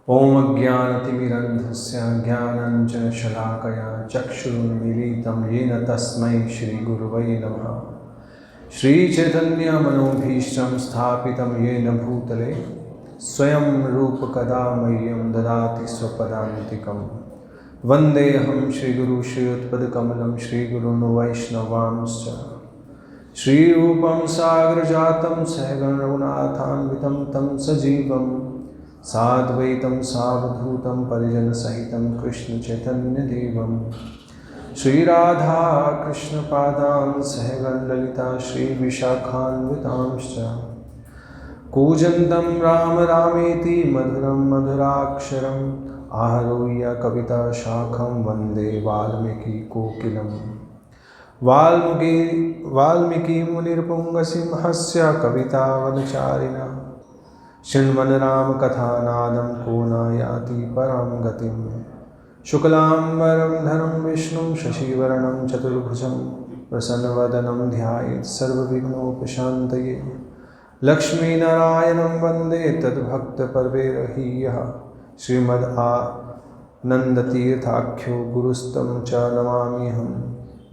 ओम अज्ञानतिमिरन्धस्य ज्ञानाञ्जनशलाकया चक्षुरुन्मीलितं येन तस्मै श्रीगुरुवे नमः। श्रीचैतन्यमनोभीष्टं स्थापितं येन भूतले स्वयं रूपकदा मह्यं ददाति स्वपदान्तिकं। वन्देऽहं श्रीगुरुश्रीयुतपदकमलं श्रीगुरून् वैष्णवांश्च। श्रीरूपं सागरजातं सहगणरघुनाथान्वितं तं सजीवं साद्वैतं सावधूतं परिजनसहितं कृष्णचैतन्यदेवं श्रीराधा कृष्णपादां सहगणललिता श्रीविशाखान्वितांश्च। कूजन्तं राम रामेति मधुरं मधुराक्षरम् आरुह्य कविताशाखं वन्दे वाल्मीकिकोकिलं। वाल्मीकिमुनिर्पुङ्गसिंहस्य कवितावनचारिणः शृण्वन् रामकथानादं को न याति परां गतिम्। शुक्लाम्बरं धरं विष्णुं शशिवर्णं चतुर्भुजं प्रसन्नवदनं ध्यायेत् सर्वविघ्नोपशान्तये। लक्ष्मीनारायणं वन्दे तद्भक्तपर्वेरहीयः श्रीमदानन्दतीर्थाख्यो गुरुस्तं च नमाम्यहम्।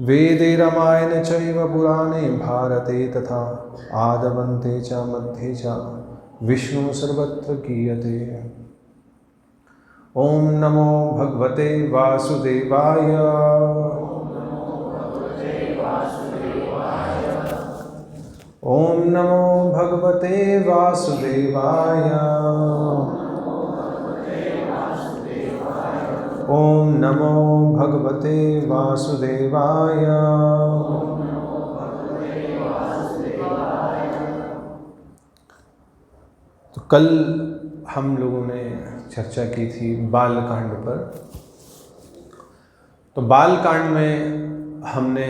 वेदे रामायण चैव पुराणे भारते तथा आदवन्ते च मध्ये च विष्णु सर्वत्र गीयते। ओम नमो भगवते वासुदेवाय। ओम नमो भगवते वासुदेवाय। ओम नमो भगवते वासुदेवाय। तो कल हम लोगों ने चर्चा की थी बालकांड पर। तो बालकांड में हमने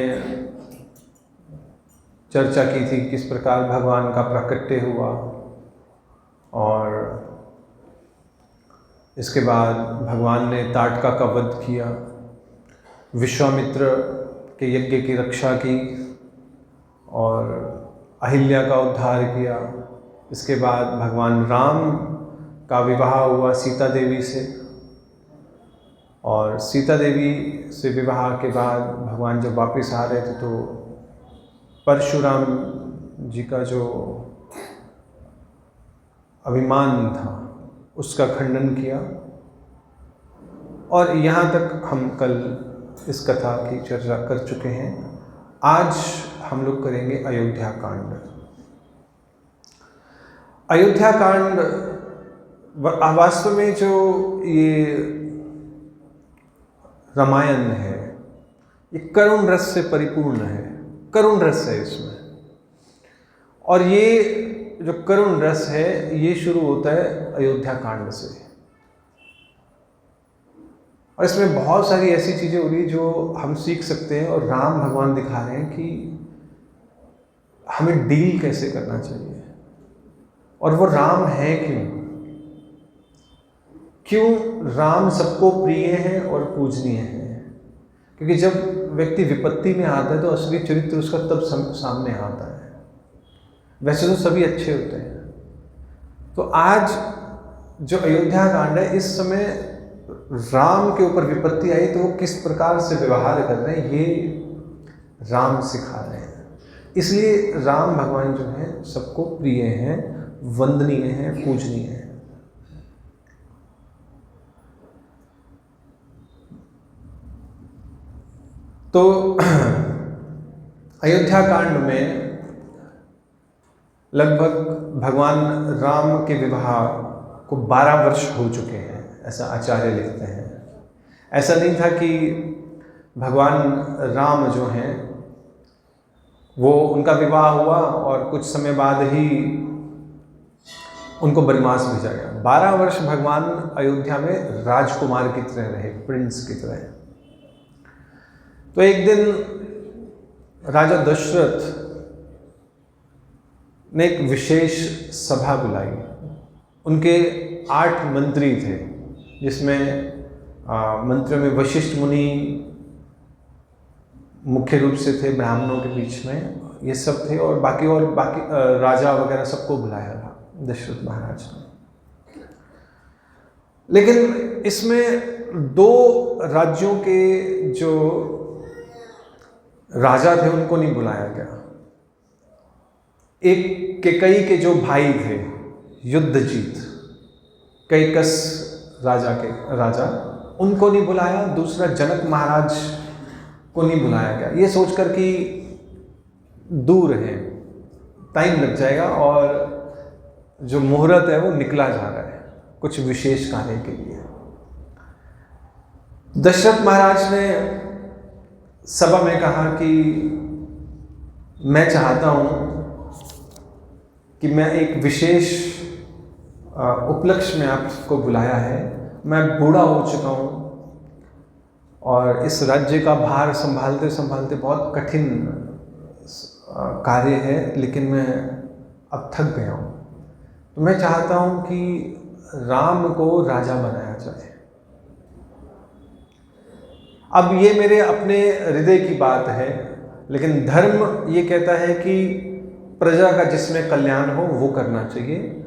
चर्चा की थी किस प्रकार भगवान का प्राकट्य हुआ, और इसके बाद भगवान ने ताटका का वध किया, विश्वामित्र के यज्ञ की रक्षा की और अहिल्या का उद्धार किया। इसके बाद भगवान राम का विवाह हुआ सीता देवी से, और सीता देवी से विवाह के बाद भगवान जब वापस आ रहे थे तो परशुराम जी का जो अभिमान था उसका खंडन किया। और यहाँ तक हम कल इस कथा की चर्चा कर चुके हैं। आज हम लोग करेंगे अयोध्या कांड। अयोध्या कांड वास्तव में जो ये रामायण है ये करुण रस से परिपूर्ण है, करुण रस है इसमें। और ये जो करुण रस है ये शुरू होता है अयोध्या कांड से, और इसमें बहुत सारी ऐसी चीज़ें हो रही जो हम सीख सकते हैं। और राम भगवान दिखा रहे हैं कि हमें डील कैसे करना चाहिए, और वो राम है क्यों राम सबको प्रिय है और पूजनीय है। क्योंकि जब व्यक्ति विपत्ति में आता है तो असली चरित्र उसका तब सामने आता है। वैसे तो सभी अच्छे होते हैं। तो आज जो अयोध्या कांड है, इस समय राम के ऊपर विपत्ति आई तो वो किस प्रकार से व्यवहार कर रहे हैं ये राम सिखा रहे हैं। इसलिए राम भगवान जो हैं सबको प्रिय हैं, वंदनीय हैं, पूजनीय हैं। तो अयोध्या कांड में लगभग भगवान राम के विवाह को 12 वर्ष हो चुके हैं, ऐसा आचार्य लिखते हैं। ऐसा नहीं था कि भगवान राम जो हैं वो उनका विवाह हुआ और कुछ समय बाद ही उनको वनवास भेजा गया। 12 वर्ष भगवान अयोध्या में राजकुमार की तरह रहे, प्रिंस की तरह। तो एक दिन राजा दशरथ ने एक विशेष सभा बुलाई। उनके 8 मंत्री थे, जिसमें मंत्रियों में वशिष्ठ मुनि मुख्य रूप से थे, ब्राह्मणों के बीच में ये सब थे, और बाकी राजा वगैरह सबको बुलाया था दशरथ महाराज ने। लेकिन इसमें दो राज्यों के जो राजा थे उनको नहीं बुलाया गया। एक केकई के जो भाई थे युद्धजीत, कैकस राजा उनको नहीं बुलाया। दूसरा जनक महाराज को नहीं बुलाया गया, ये सोचकर कि दूर है, टाइम लग जाएगा और जो मुहूर्त है वो निकला जा रहा है कुछ विशेष कार्य के लिए। दशरथ महाराज ने सभा में कहा कि मैं चाहता हूँ कि मैं एक विशेष उपलक्ष्य में आपको बुलाया है। मैं बूढ़ा हो चुका हूँ और इस राज्य का भार संभालते संभालते बहुत कठिन कार्य है, लेकिन मैं अब थक गया हूँ। तो मैं चाहता हूँ कि राम को राजा बनाया जाए। अब ये मेरे अपने हृदय की बात है, लेकिन धर्म ये कहता है कि प्रजा का जिसमें कल्याण हो वो करना चाहिए।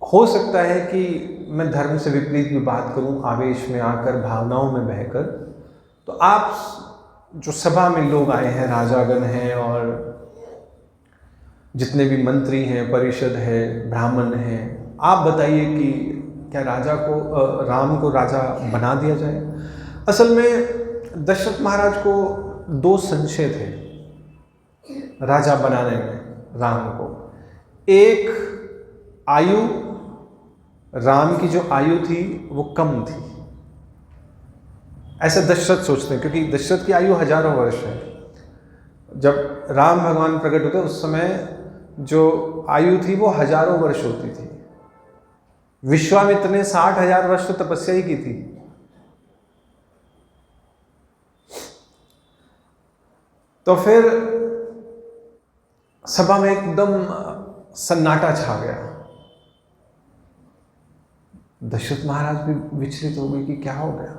हो सकता है कि मैं धर्म से विपरीत भी बात करूं, आवेश में आकर, भावनाओं में बहकर। तो आप जो सभा में लोग आए हैं, राजागण हैं और जितने भी मंत्री हैं, परिषद है, ब्राह्मण हैं, आप बताइए कि क्या राम को राजा बना दिया जाए। असल में दशरथ महाराज को दो संशय थे राजा बनाने में राम को। एक, आयु, राम की जो आयु थी वो कम थी, ऐसा दशरथ सोचते हैं, क्योंकि दशरथ की आयु हजारों वर्ष है। जब राम भगवान प्रकट होते उस समय जो आयु थी वो हजारों वर्ष होती थी। विश्वामित्र ने 60,000 वर्ष तो तपस्या ही की थी। तो फिर सभा में एकदम सन्नाटा छा गया। दशरथ महाराज भी विचलित हो गए कि क्या हो गया।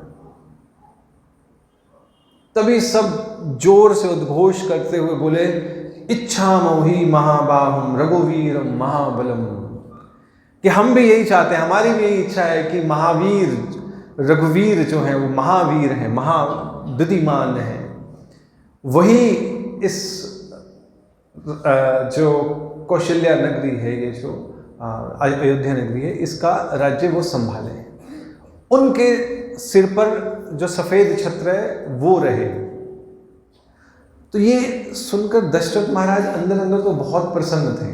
तभी सब जोर से उद्घोष करते हुए बोले, इच्छामहि महाबाहुम रघुवीरम महाबलम, कि हम भी यही चाहते हैं, हमारी भी यही इच्छा है कि महावीर रघुवीर जो है वो महावीर है, महाविद्यमान है, वही इस जो कौशल्या नगरी है, ये जो अयोध्या नगरी है, इसका राज्य वो संभाले। उनके सिर पर जो सफेद छत्र है वो रहे। तो ये सुनकर दशरथ महाराज अंदर अंदर तो बहुत प्रसन्न थे,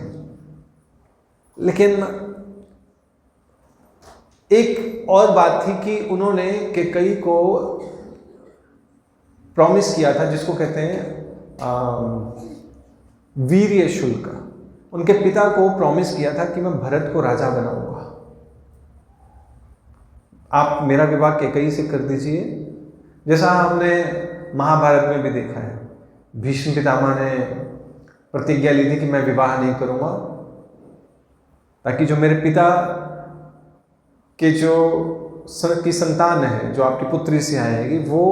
लेकिन एक और बात थी कि उन्होंने केकई को प्रॉमिस किया था, जिसको कहते हैं वीर्य शुल्क। उनके पिता को प्रॉमिस किया था कि मैं भरत को राजा बनाऊंगा, आप मेरा विवाह केकई से कर दीजिए। जैसा हमने महाभारत में भी देखा है, भीष्म पितामह ने प्रतिज्ञा ली थी कि मैं विवाह नहीं करूंगा, ताकि जो मेरे पिता के जो की संतान है, जो आपकी पुत्री से आएगी, वो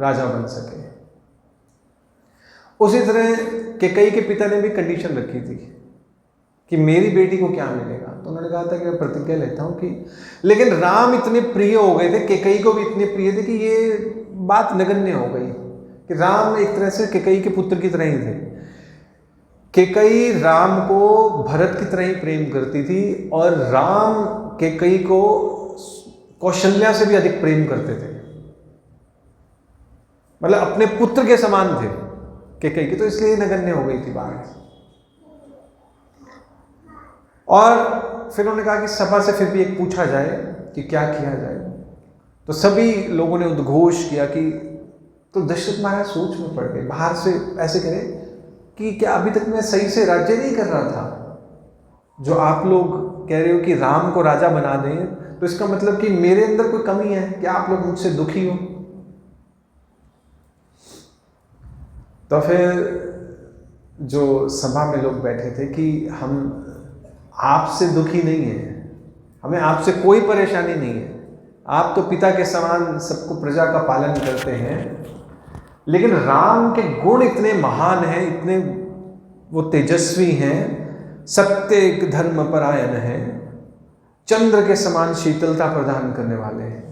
राजा बन सके। उसी तरह केकई के पिता ने भी कंडीशन रखी थी कि मेरी बेटी को क्या मिलेगा। तो उन्होंने कहा था कि मैं प्रतिज्ञा लेता हूं कि, लेकिन राम इतने प्रिय हो गए थे, केकई को भी इतने प्रिय थे कि ये बात नगण्य हो गई कि राम एक तरह से केकई के पुत्र की तरह ही थे। केकई राम को भरत की तरह ही प्रेम करती थी और राम केकई को कौशल्या से भी अधिक प्रेम करते थे, मतलब अपने पुत्र के समान थे केकई की। तो इसलिए नगण्य हो गई थी बात। और फिर उन्होंने कहा कि सभा से फिर भी एक पूछा जाए कि क्या किया जाए। तो सभी लोगों ने उद्घोष किया कि, तो दशरथ महाराज सोच में पड़ गए। बाहर से ऐसे करे कि क्या अभी तक मैं सही से राज्य नहीं कर रहा था? जो आप लोग कह रहे हो कि राम को राजा बना दें, तो इसका मतलब कि मेरे अंदर कोई कमी है क्या? आप लोग मुझसे दुखी हो? तो फिर जो सभा में लोग बैठे थे कि हम आपसे दुखी नहीं है, हमें आपसे कोई परेशानी नहीं है, आप तो पिता के समान सबको प्रजा का पालन करते हैं, लेकिन राम के गुण इतने महान हैं, इतने वो तेजस्वी हैं, सत्य धर्म परायण है, चंद्र के समान शीतलता प्रदान करने वाले हैं।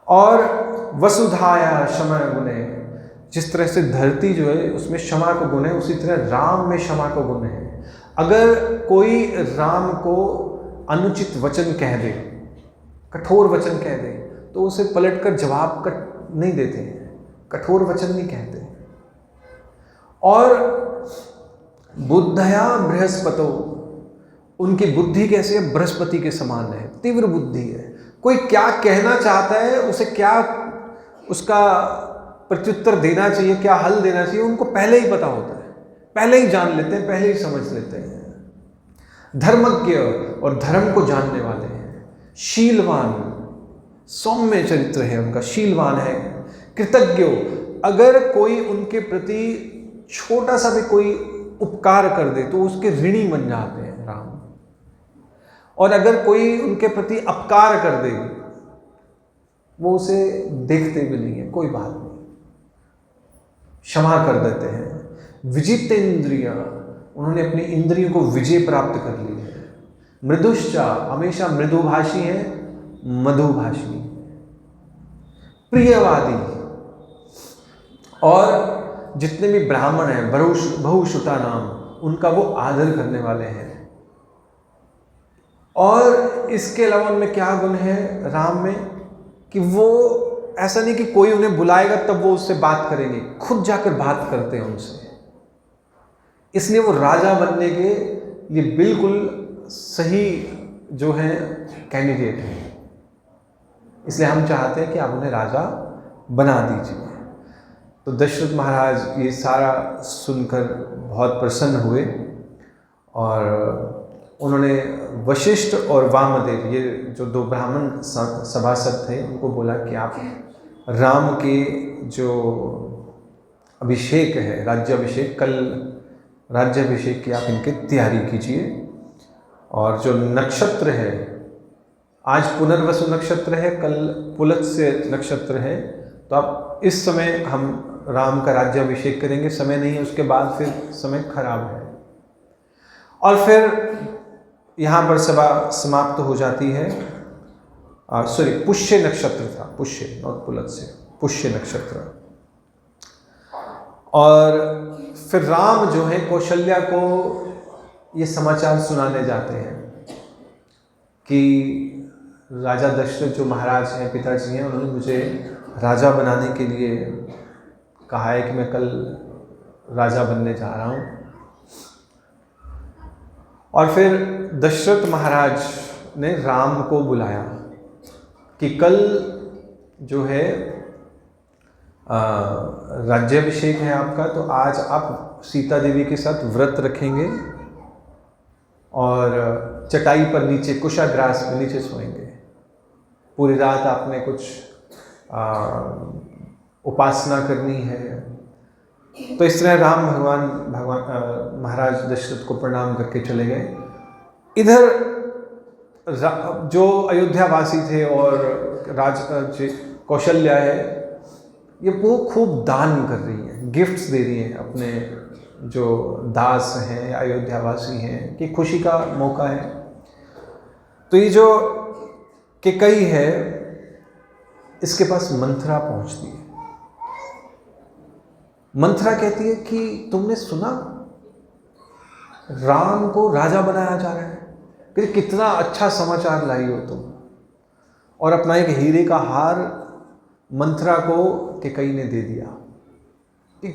और वसुधाया क्षमा गुणे, जिस तरह से धरती जो है उसमें क्षमा का गुण है, उसी तरह राम में क्षमा का गुण है। अगर कोई राम को अनुचित वचन कह दे, कठोर वचन कह दे, तो उसे पलटकर जवाब नहीं देते हैं, कठोर वचन नहीं कहते। और बुद्धया बृहस्पतो, उनकी बुद्धि कैसी है? बृहस्पति के समान है, तीव्र बुद्धि है। कोई क्या कहना चाहता है, उसे क्या उसका प्रत्युत्तर देना चाहिए, क्या हल देना चाहिए, उनको पहले ही पता होता है, पहले ही जान लेते हैं, पहले ही समझ लेते हैं। धर्मज्ञ और धर्म को जानने वाले हैं। शीलवान, सौम्य चरित्र है उनका, शीलवान है। कृतज्ञ, अगर कोई उनके प्रति छोटा सा भी कोई उपकार कर दे तो उसके ऋणी बन जाते हैं राम। और अगर कोई उनके प्रति अपकार कर दे, वो उसे देखते भी नहीं है, कोई बात नहीं, क्षमा कर देते हैं। विजितेंद्रिय, उन्होंने अपनी इंद्रियों को विजय प्राप्त कर ली है। मृदुश्चा, हमेशा मृदुभाषी है, मधुभाषी। प्रियवादी, और जितने भी ब्राह्मण हैं, बहुश्रुता नाम, उनका वो आदर करने वाले हैं। और इसके अलावा उनमें क्या गुण है राम में, कि वो ऐसा नहीं कि कोई उन्हें बुलाएगा तब वो उससे बात करेंगे, खुद जाकर बात करते हैं उनसे। इसलिए वो राजा बनने के लिए बिल्कुल सही जो है कैंडिडेट है। इसलिए हम चाहते हैं कि आप उन्हें राजा बना दीजिए। तो दशरथ महाराज ये सारा सुनकर बहुत प्रसन्न हुए और उन्होंने वशिष्ठ और वामदेव, ये जो दो ब्राह्मण सभासद थे, उनको बोला कि आप राम के जो अभिषेक है, राज्याभिषेक, कल राज्याभिषेक की आप इनकी तैयारी कीजिए। और जो नक्षत्र है, आज पुनर्वसु नक्षत्र है, कल पुलत्स्य नक्षत्र है, तो आप इस समय हम राम का राज्याभिषेक करेंगे, समय नहीं है, उसके बाद फिर समय खराब है। और फिर यहाँ पर सभा समाप्त हो जाती है। सॉरी, पुष्य नक्षत्र था, पुष्य, नॉट पुलत्स्य, पुष्य नक्षत्र। और फिर राम जो है कौशल्या को ये समाचार सुनाने जाते हैं कि राजा दशरथ जो महाराज हैं, पिताजी हैं, उन्होंने मुझे राजा बनाने के लिए कहा है कि मैं कल राजा बनने जा रहा हूँ। और फिर दशरथ महाराज ने राम को बुलाया कि कल जो है राज्याभिषेक है आपका, तो आज आप सीता देवी के साथ व्रत रखेंगे और चटाई पर नीचे, कुशाग्रास पर नीचे सोएंगे। पूरी रात आपने कुछ उपासना करनी है। तो इस तरह राम भगवान महाराज दशरथ को प्रणाम करके चले गए। इधर जो अयोध्या वासी थे और कौशल्या है, ये वो खूब दान कर रही हैं, गिफ्ट्स दे रही हैं अपने जो दास हैं, अयोध्यावासी हैं, कि खुशी का मौका है। तो ये जो कैकेयी है, इसके पास मंथरा पहुंचती है। मंथरा कहती है कि तुमने सुना राम को राजा बनाया जा रहा है, कि कितना अच्छा समाचार लाई हो तुम। और अपना एक हीरे का हार मंथरा को कैकेयी ने दे दिया कि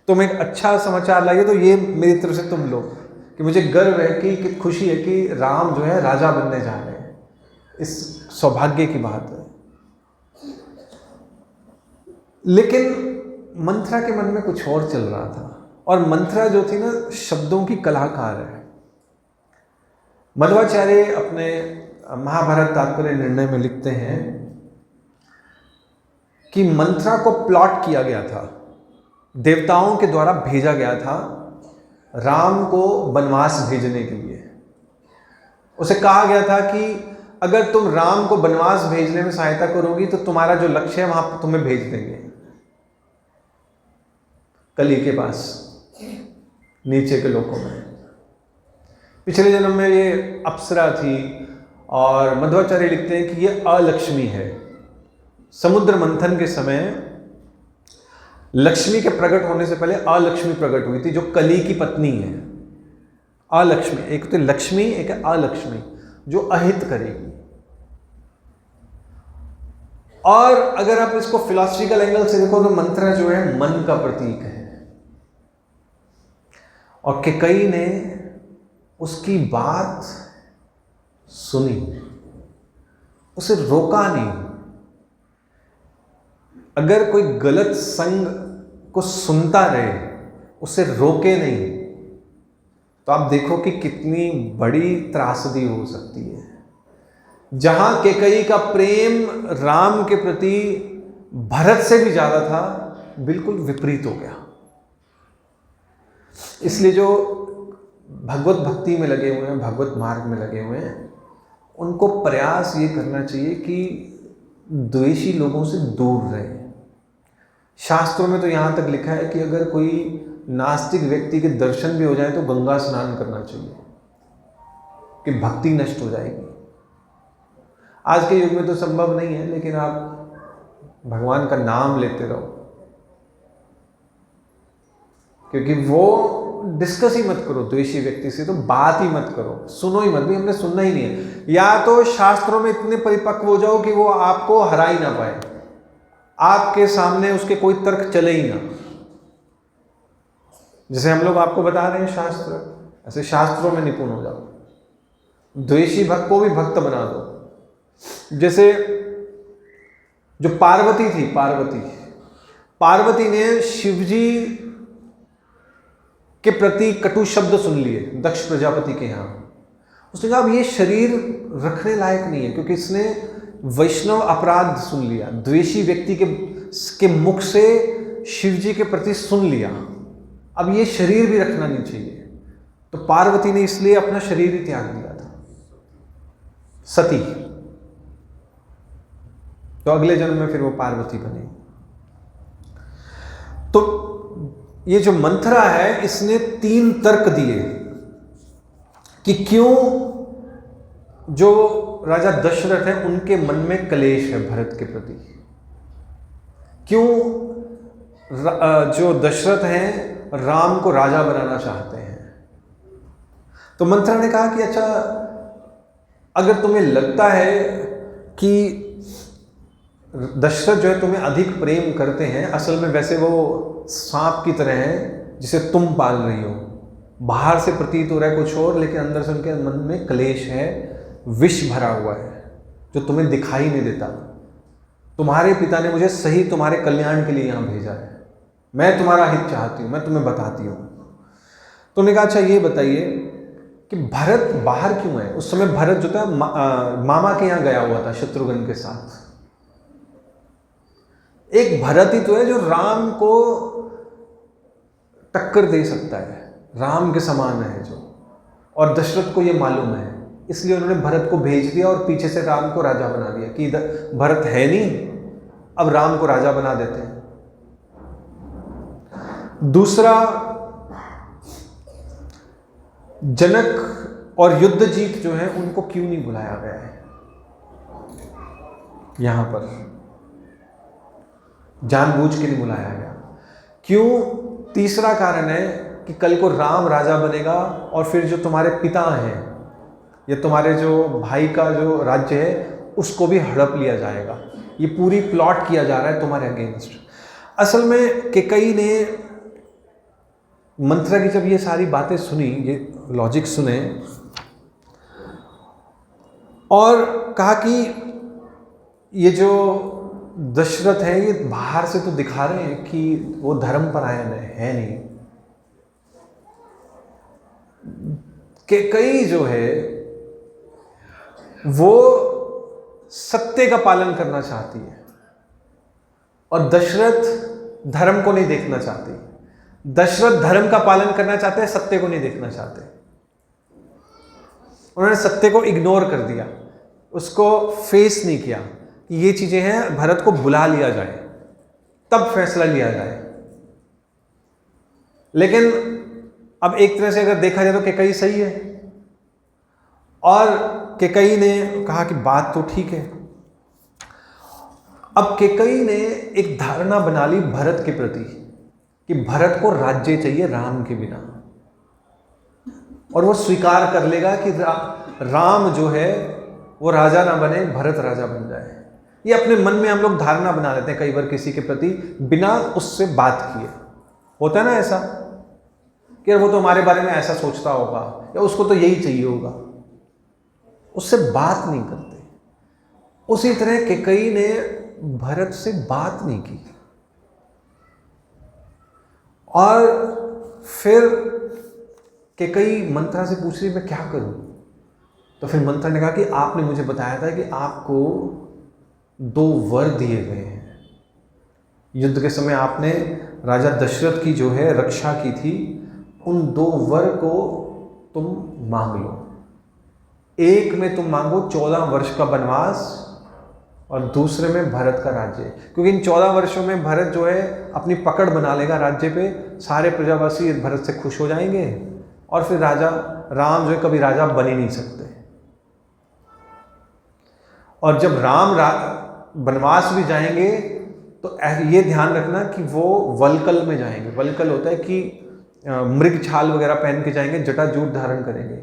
तुम एक अच्छा समाचार लाई हो, तो ये मेरी तरफ से तुम लो, कि मुझे गर्व है कि खुशी है कि राम जो है राजा बनने जा रहे हैं। इस सौभाग्य की बात है। लेकिन मंथरा के मन में कुछ और चल रहा था। और मंथरा जो थी ना, शब्दों की कलाकार है। मध्वाचार्य अपने महाभारत तात्पर्य निर्णय में लिखते हैं कि मंथरा को प्लॉट किया गया था, देवताओं के द्वारा भेजा गया था राम को वनवास भेजने के लिए। उसे कहा गया था कि अगर तुम राम को वनवास भेजने में सहायता करोगी तो तुम्हारा जो लक्ष्य है वहां तुम्हें भेज देंगे, कली के पास, नीचे के लोगों में। पिछले जन्म में ये अप्सरा थी और मध्वाचार्य लिखते हैं कि ये अलक्ष्मी है। समुद्र मंथन के समय लक्ष्मी के प्रकट होने से पहले अलक्ष्मी प्रकट हुई थी, जो कली की पत्नी है। अलक्ष्मी, एक तो लक्ष्मी, एक है अलक्ष्मी, जो अहित करेगी। और अगर आप इसको फिलॉसफिकल एंगल से देखो तो मंत्र जो है मन का प्रतीक है। और कैकेयी ने उसकी बात सुनी, उसे रोका नहीं। अगर कोई गलत संग को सुनता रहे, उसे रोके नहीं, तो आप देखो कि कितनी बड़ी त्रासदी हो सकती है। जहां कैकेयी का प्रेम राम के प्रति भरत से भी ज्यादा था, बिल्कुल विपरीत हो गया। इसलिए जो भगवत भक्ति में लगे हुए हैं, भगवत मार्ग में लगे हुए हैं, उनको प्रयास ये करना चाहिए कि द्वेषी लोगों से दूर रहे। शास्त्रों में तो यहाँ तक लिखा है कि अगर कोई नास्तिक व्यक्ति के दर्शन भी हो जाए तो गंगा स्नान करना चाहिए, कि भक्ति नष्ट हो जाएगी। आज के युग में तो संभव नहीं है, लेकिन आप भगवान का नाम लेते रहो, क्योंकि वो डिस्कस ही मत करो द्वेषी व्यक्ति से, तो बात ही मत करो, सुनो ही मत, भी हमने सुनना ही नहीं है। या तो शास्त्रों में इतने परिपक्व हो जाओ कि वो आपको हरा ही ना पाए, आपके सामने उसके कोई तर्क चले ही ना। जैसे हम लोग आपको बता रहे हैं शास्त्र, ऐसे शास्त्रों में निपुण हो जाओ, द्वेषी भक्त को भी भक्त बना दो। जैसे जो पार्वती थी, पार्वती ने शिवजी के प्रति कटु शब्द सुन लिए दक्ष प्रजापति के यहाँ। उसने कहा अब ये शरीर रखने लायक नहीं है, क्योंकि इसने वैष्णव अपराध सुन लिया, द्वेषी व्यक्ति के मुख से शिवजी के प्रति सुन लिया, अब ये शरीर भी रखना नहीं चाहिए। तो पार्वती ने इसलिए अपना शरीर ही त्याग दिया था, सती। तो अगले जन्म में फिर वो पार्वती बनी। तो ये जो मंथरा है, इसने 3 तर्क दिए कि क्यों जो राजा दशरथ है उनके मन में क्लेश है भरत के प्रति, क्यों जो दशरथ हैं राम को राजा बनाना चाहते हैं। तो मंथरा ने कहा कि अच्छा, अगर तुम्हें लगता है कि दशरथ जो है तुम्हें अधिक प्रेम करते हैं, असल में वैसे वो सांप की तरह है जिसे तुम पाल रही हो, बाहर से प्रतीत हो रहा है कुछ और, लेकिन अंदर से उनके मन में क्लेश है, विष भरा हुआ है जो तुम्हें दिखाई नहीं देता। तुम्हारे पिता ने मुझे सही तुम्हारे कल्याण के लिए यहाँ भेजा है, मैं तुम्हारा हित चाहती हूँ, मैं तुम्हें बताती हूँ। तो उन्होंने कहा अच्छा ये बताइए कि भरत बाहर क्यों है। उस समय भरत जो था मामा के यहाँ गया हुआ था शत्रुघ्न के साथ। एक भरत ही तो है जो राम को टक्कर दे सकता है, राम के समान है जो, और दशरथ को ये मालूम है, इसलिए उन्होंने भरत को भेज दिया और पीछे से राम को राजा बना दिया कि भरत है नहीं, अब राम को राजा बना देते हैं। दूसरा, जनक और युद्धजीत जो है उनको क्यों नहीं बुलाया गया है यहां पर, जानबूझ के नहीं बुलाया गया क्यों। तीसरा कारण है कि कल को राम राजा बनेगा और फिर जो तुम्हारे पिता हैं या तुम्हारे जो भाई का जो राज्य है उसको भी हड़प लिया जाएगा। ये पूरी प्लॉट किया जा रहा है तुम्हारे अगेंस्ट। असल में कैकेयी ने मंथरा की जब ये सारी बातें सुनी, ये लॉजिक सुने और कहा कि ये जो दशरथ है ये बाहर से तो दिखा रहे हैं कि वो धर्मपरायण है नहीं, कैकेयी जो है वो सत्य का पालन करना चाहती है और दशरथ धर्म को नहीं देखना चाहती। दशरथ धर्म का पालन करना चाहते हैं, सत्य को नहीं देखना चाहते। उन्होंने सत्य को इग्नोर कर दिया, उसको फेस नहीं किया कि ये चीजें हैं, भरत को बुला लिया जाए तब फैसला लिया जाए। लेकिन अब एक तरह से अगर देखा जाए तो कैकेयी सही है और कैकेयी ने कहा कि बात तो ठीक है। अब कैकेयी ने एक धारणा बना ली भरत के प्रति कि भरत को राज्य चाहिए राम के बिना, और वो स्वीकार कर लेगा कि राम जो है वो राजा ना बने, भरत राजा बन जाए। ये अपने मन में हम लोग धारणा बना लेते हैं कई बार किसी के प्रति बिना उससे बात किए। होता है ना ऐसा कि वो तो हमारे बारे में ऐसा सोचता होगा या उसको तो यही चाहिए होगा, उससे बात नहीं करते। उसी तरह कैकेयी ने भरत से बात नहीं की, और फिर कैकेयी मंत्रा से पूछ रही मैं क्या करूं। तो फिर मंत्रा ने कहा कि आपने मुझे बताया था कि आपको 2 वर दिए गए हैं। युद्ध के समय आपने राजा दशरथ की जो है रक्षा की थी, उन 2 वर को तुम मांग लो। एक में तुम मांगो 14 वर्ष का वनवास, और दूसरे में भरत का राज्य, क्योंकि इन 14 वर्षों में भरत जो है अपनी पकड़ बना लेगा राज्य पे, सारे प्रजावासी भरत से खुश हो जाएंगे, और फिर राजा राम जो है कभी राजा बन ही नहीं सकते। और जब राम वनवास भी जाएंगे तो ये ध्यान रखना कि वो वलकल में जाएंगे। वलकल होता है कि मृग छाल वगैरह पहन के जाएंगे, जटाजूट धारण करेंगे।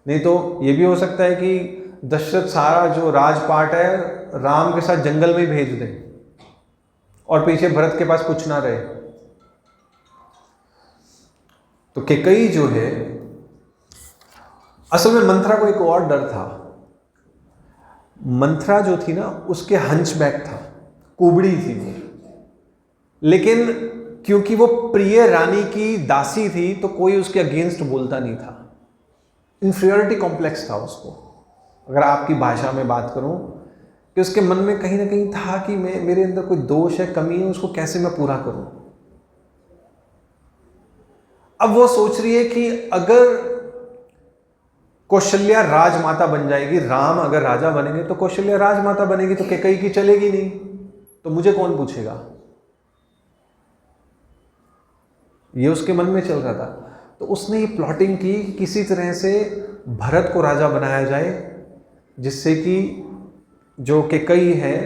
नहीं तो ये भी हो सकता है कि दशरथ सारा जो राजपाट है राम के साथ जंगल में भेज दे और पीछे भरत के पास कुछ ना रहे। तो कैकेयी जो है, असल में मंथरा को एक और डर था। मंथरा जो थी ना, उसके हंचबैक था, कुबड़ी थी वो, लेकिन क्योंकि वो प्रिय रानी की दासी थी तो कोई उसके अगेंस्ट बोलता नहीं था। इंफीरियरिटी कॉम्प्लेक्स था उसको, अगर आपकी भाषा में बात करूं, कि उसके मन में कहीं ना कहीं था कि मेरे अंदर कोई दोष है, कमी है, उसको कैसे मैं पूरा करूं। अब वो सोच रही है कि अगर कौशल्या राजमाता बन जाएगी, राम अगर राजा बनेंगे तो कौशल्या राजमाता बनेगी, तो कैकेयी की चलेगी नहीं, तो मुझे कौन पूछेगा। ये उसके मन में चल रहा था। तो उसने ये प्लॉटिंग की कि किसी तरह से भरत को राजा बनाया जाए, जिससे कि जो कैकेयी है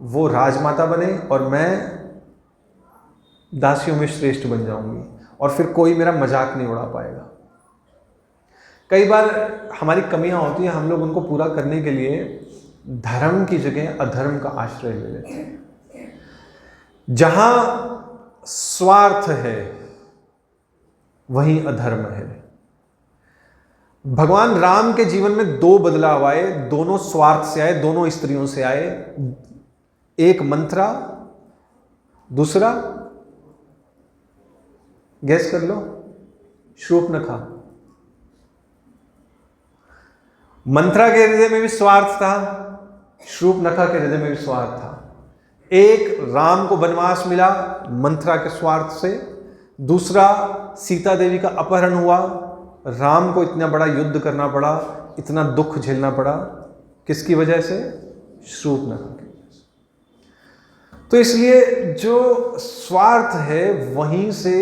वो राजमाता बने और मैं दासियों में श्रेष्ठ बन जाऊंगी, और फिर कोई मेरा मजाक नहीं उड़ा पाएगा। कई बार हमारी कमियां होती हैं, हम लोग उनको पूरा करने के लिए धर्म की जगह अधर्म का आश्रय ले लेते हैं। जहां स्वार्थ है वहीं अधर्म है। भगवान राम के जीवन में 2 बदलाव आए, दोनों स्वार्थ से आए, दोनों स्त्रियों से आए। एक मंथरा, दूसरा गैस कर लो, शूर्पणखा। मंथरा के हृदय में भी स्वार्थ था, शूर्पणखा के हृदय में भी स्वार्थ था। एक राम को वनवास मिला मंथरा के स्वार्थ से, दूसरा सीता देवी का अपहरण हुआ, राम को इतना बड़ा युद्ध करना पड़ा, इतना दुख झेलना पड़ा, किसकी वजह से? शूर्पणखा की वजह से। तो इसलिए जो स्वार्थ है वहीं से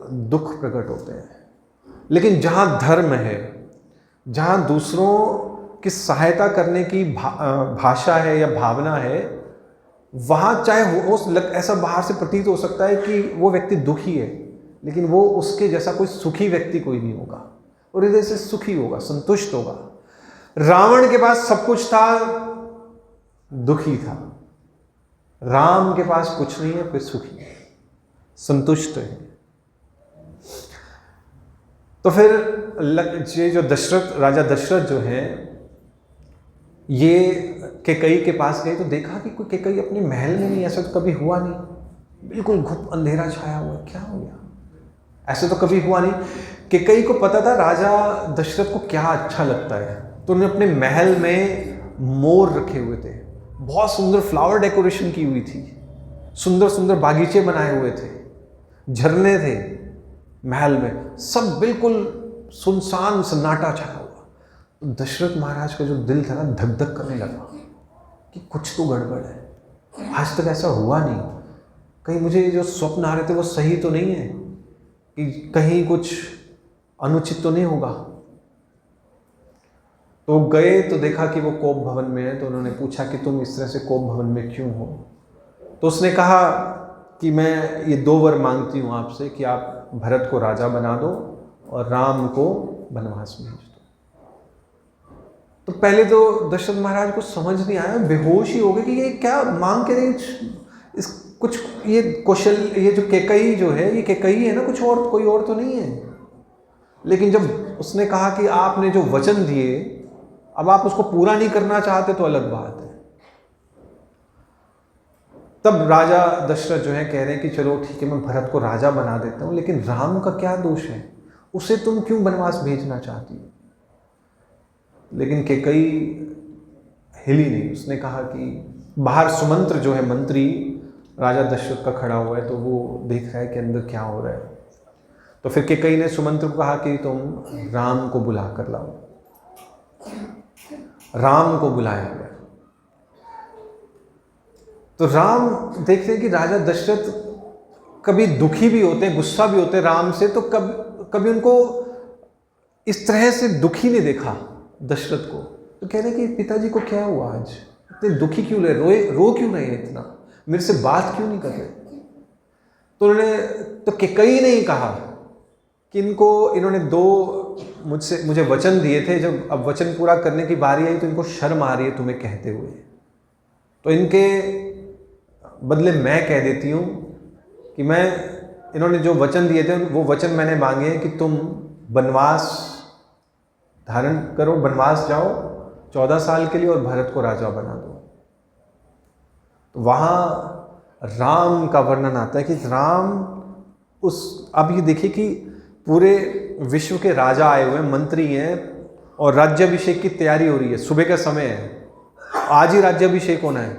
दुख प्रकट होते हैं। लेकिन जहां धर्म है, जहां दूसरों की सहायता करने की भाषा है या भावना है, वहां चाहे वो ऐसा बाहर से प्रतीत हो सकता है कि वो व्यक्ति दुखी है, लेकिन वो उसके जैसा कोई सुखी व्यक्ति कोई नहीं होगा, और हृदय से सुखी होगा, संतुष्ट होगा। रावण के पास सब कुछ था, दुखी था। राम के पास कुछ नहीं है, फिर सुखी है, संतुष्ट है। तो फिर ये जो दशरथ, राजा दशरथ जो है, ये कैकेयी के पास गए तो देखा कि कोई कैकेयी अपने महल में नहीं, ऐसा तो कभी हुआ नहीं, बिल्कुल घुप अंधेरा छाया हुआ, क्या हो गया, ऐसे तो कभी हुआ नहीं। कैकेयी को पता था राजा दशरथ को क्या अच्छा लगता है, तो उन्होंने अपने महल में मोर रखे हुए थे, बहुत सुंदर फ्लावर डेकोरेशन की हुई थी, सुंदर सुंदर बागीचे बनाए हुए थे, झरने थे महल में, सब बिल्कुल सुनसान सन्नाटा छाया हुआ। दशरथ महाराज का जो दिल था ना, धक धक करने लगा कि कुछ तो गड़बड़ है, आज तक ऐसा हुआ नहीं, कहीं मुझे जो स्वप्न आ रहे थे वो सही तो नहीं है, कि कहीं कुछ अनुचित तो नहीं होगा। तो वो गए तो देखा कि वो कोप भवन में है, तो उन्होंने पूछा कि तुम इस तरह से कोप भवन में क्यों हो? तो उसने कहा कि मैं ये 2 वर मांगती हूँ आपसे कि आप भरत को राजा बना दो और राम को वनवास भेज दो। तो पहले तो दशरथ महाराज को समझ नहीं आया, बेहोश ही हो गए कि ये क्या मांग के रही, इस कुछ ये ये जो कैकेयी जो है, ये कैकेयी है ना, कुछ और, कोई और तो नहीं है। लेकिन जब उसने कहा कि आपने जो वचन दिए, अब आप उसको पूरा नहीं करना चाहते तो अलग बात है। तब राजा दशरथ जो है कह रहे हैं कि चलो ठीक है, मैं भरत को राजा बना देता हूँ, लेकिन राम का क्या दोष है, उसे तुम क्यों वनवास भेजना चाहती हो? लेकिन कैकेयी हिली नहीं। उसने कहा कि बाहर सुमंत्र जो है मंत्री राजा दशरथ का खड़ा हुआ है, तो वो देख रहा है कि अंदर क्या हो रहा है। तो फिर कैकेयी ने सुमंत्र को कहा कि तुम राम को बुला कर लाओ। राम को बुलाया गया। तो राम देखते हैं कि राजा दशरथ कभी दुखी भी होते हैं, गुस्सा भी होते हैं राम से, तो कभी उनको इस तरह से दुखी नहीं देखा दशरथ को। तो कह रहे कि पिताजी को क्या हुआ, आज इतने दुखी क्यों रहे, रो क्यों रहे हैं इतना, मेरे से बात क्यों नहीं कर रहे? तो उन्होंने, तो कैकेयी ने ही कहा कि इन्होंने 2 मुझे वचन दिए थे, जब अब वचन पूरा करने की बारी आई तो इनको शर्म आ रही है तुम्हें कहते हुए, तो इनके बदले मैं कह देती हूँ कि इन्होंने जो वचन दिए थे वो वचन मैंने मांगे हैं कि तुम वनवास धारण करो, वनवास जाओ 14 साल के लिए और भरत को राजा बना दो। तो वहाँ राम का वर्णन आता है कि राम अब ये देखिए कि पूरे विश्व के राजा आए हुए हैं, मंत्री हैं, और राज्याभिषेक की तैयारी हो रही है, सुबह का समय है, आज ही राज्याभिषेक होना है।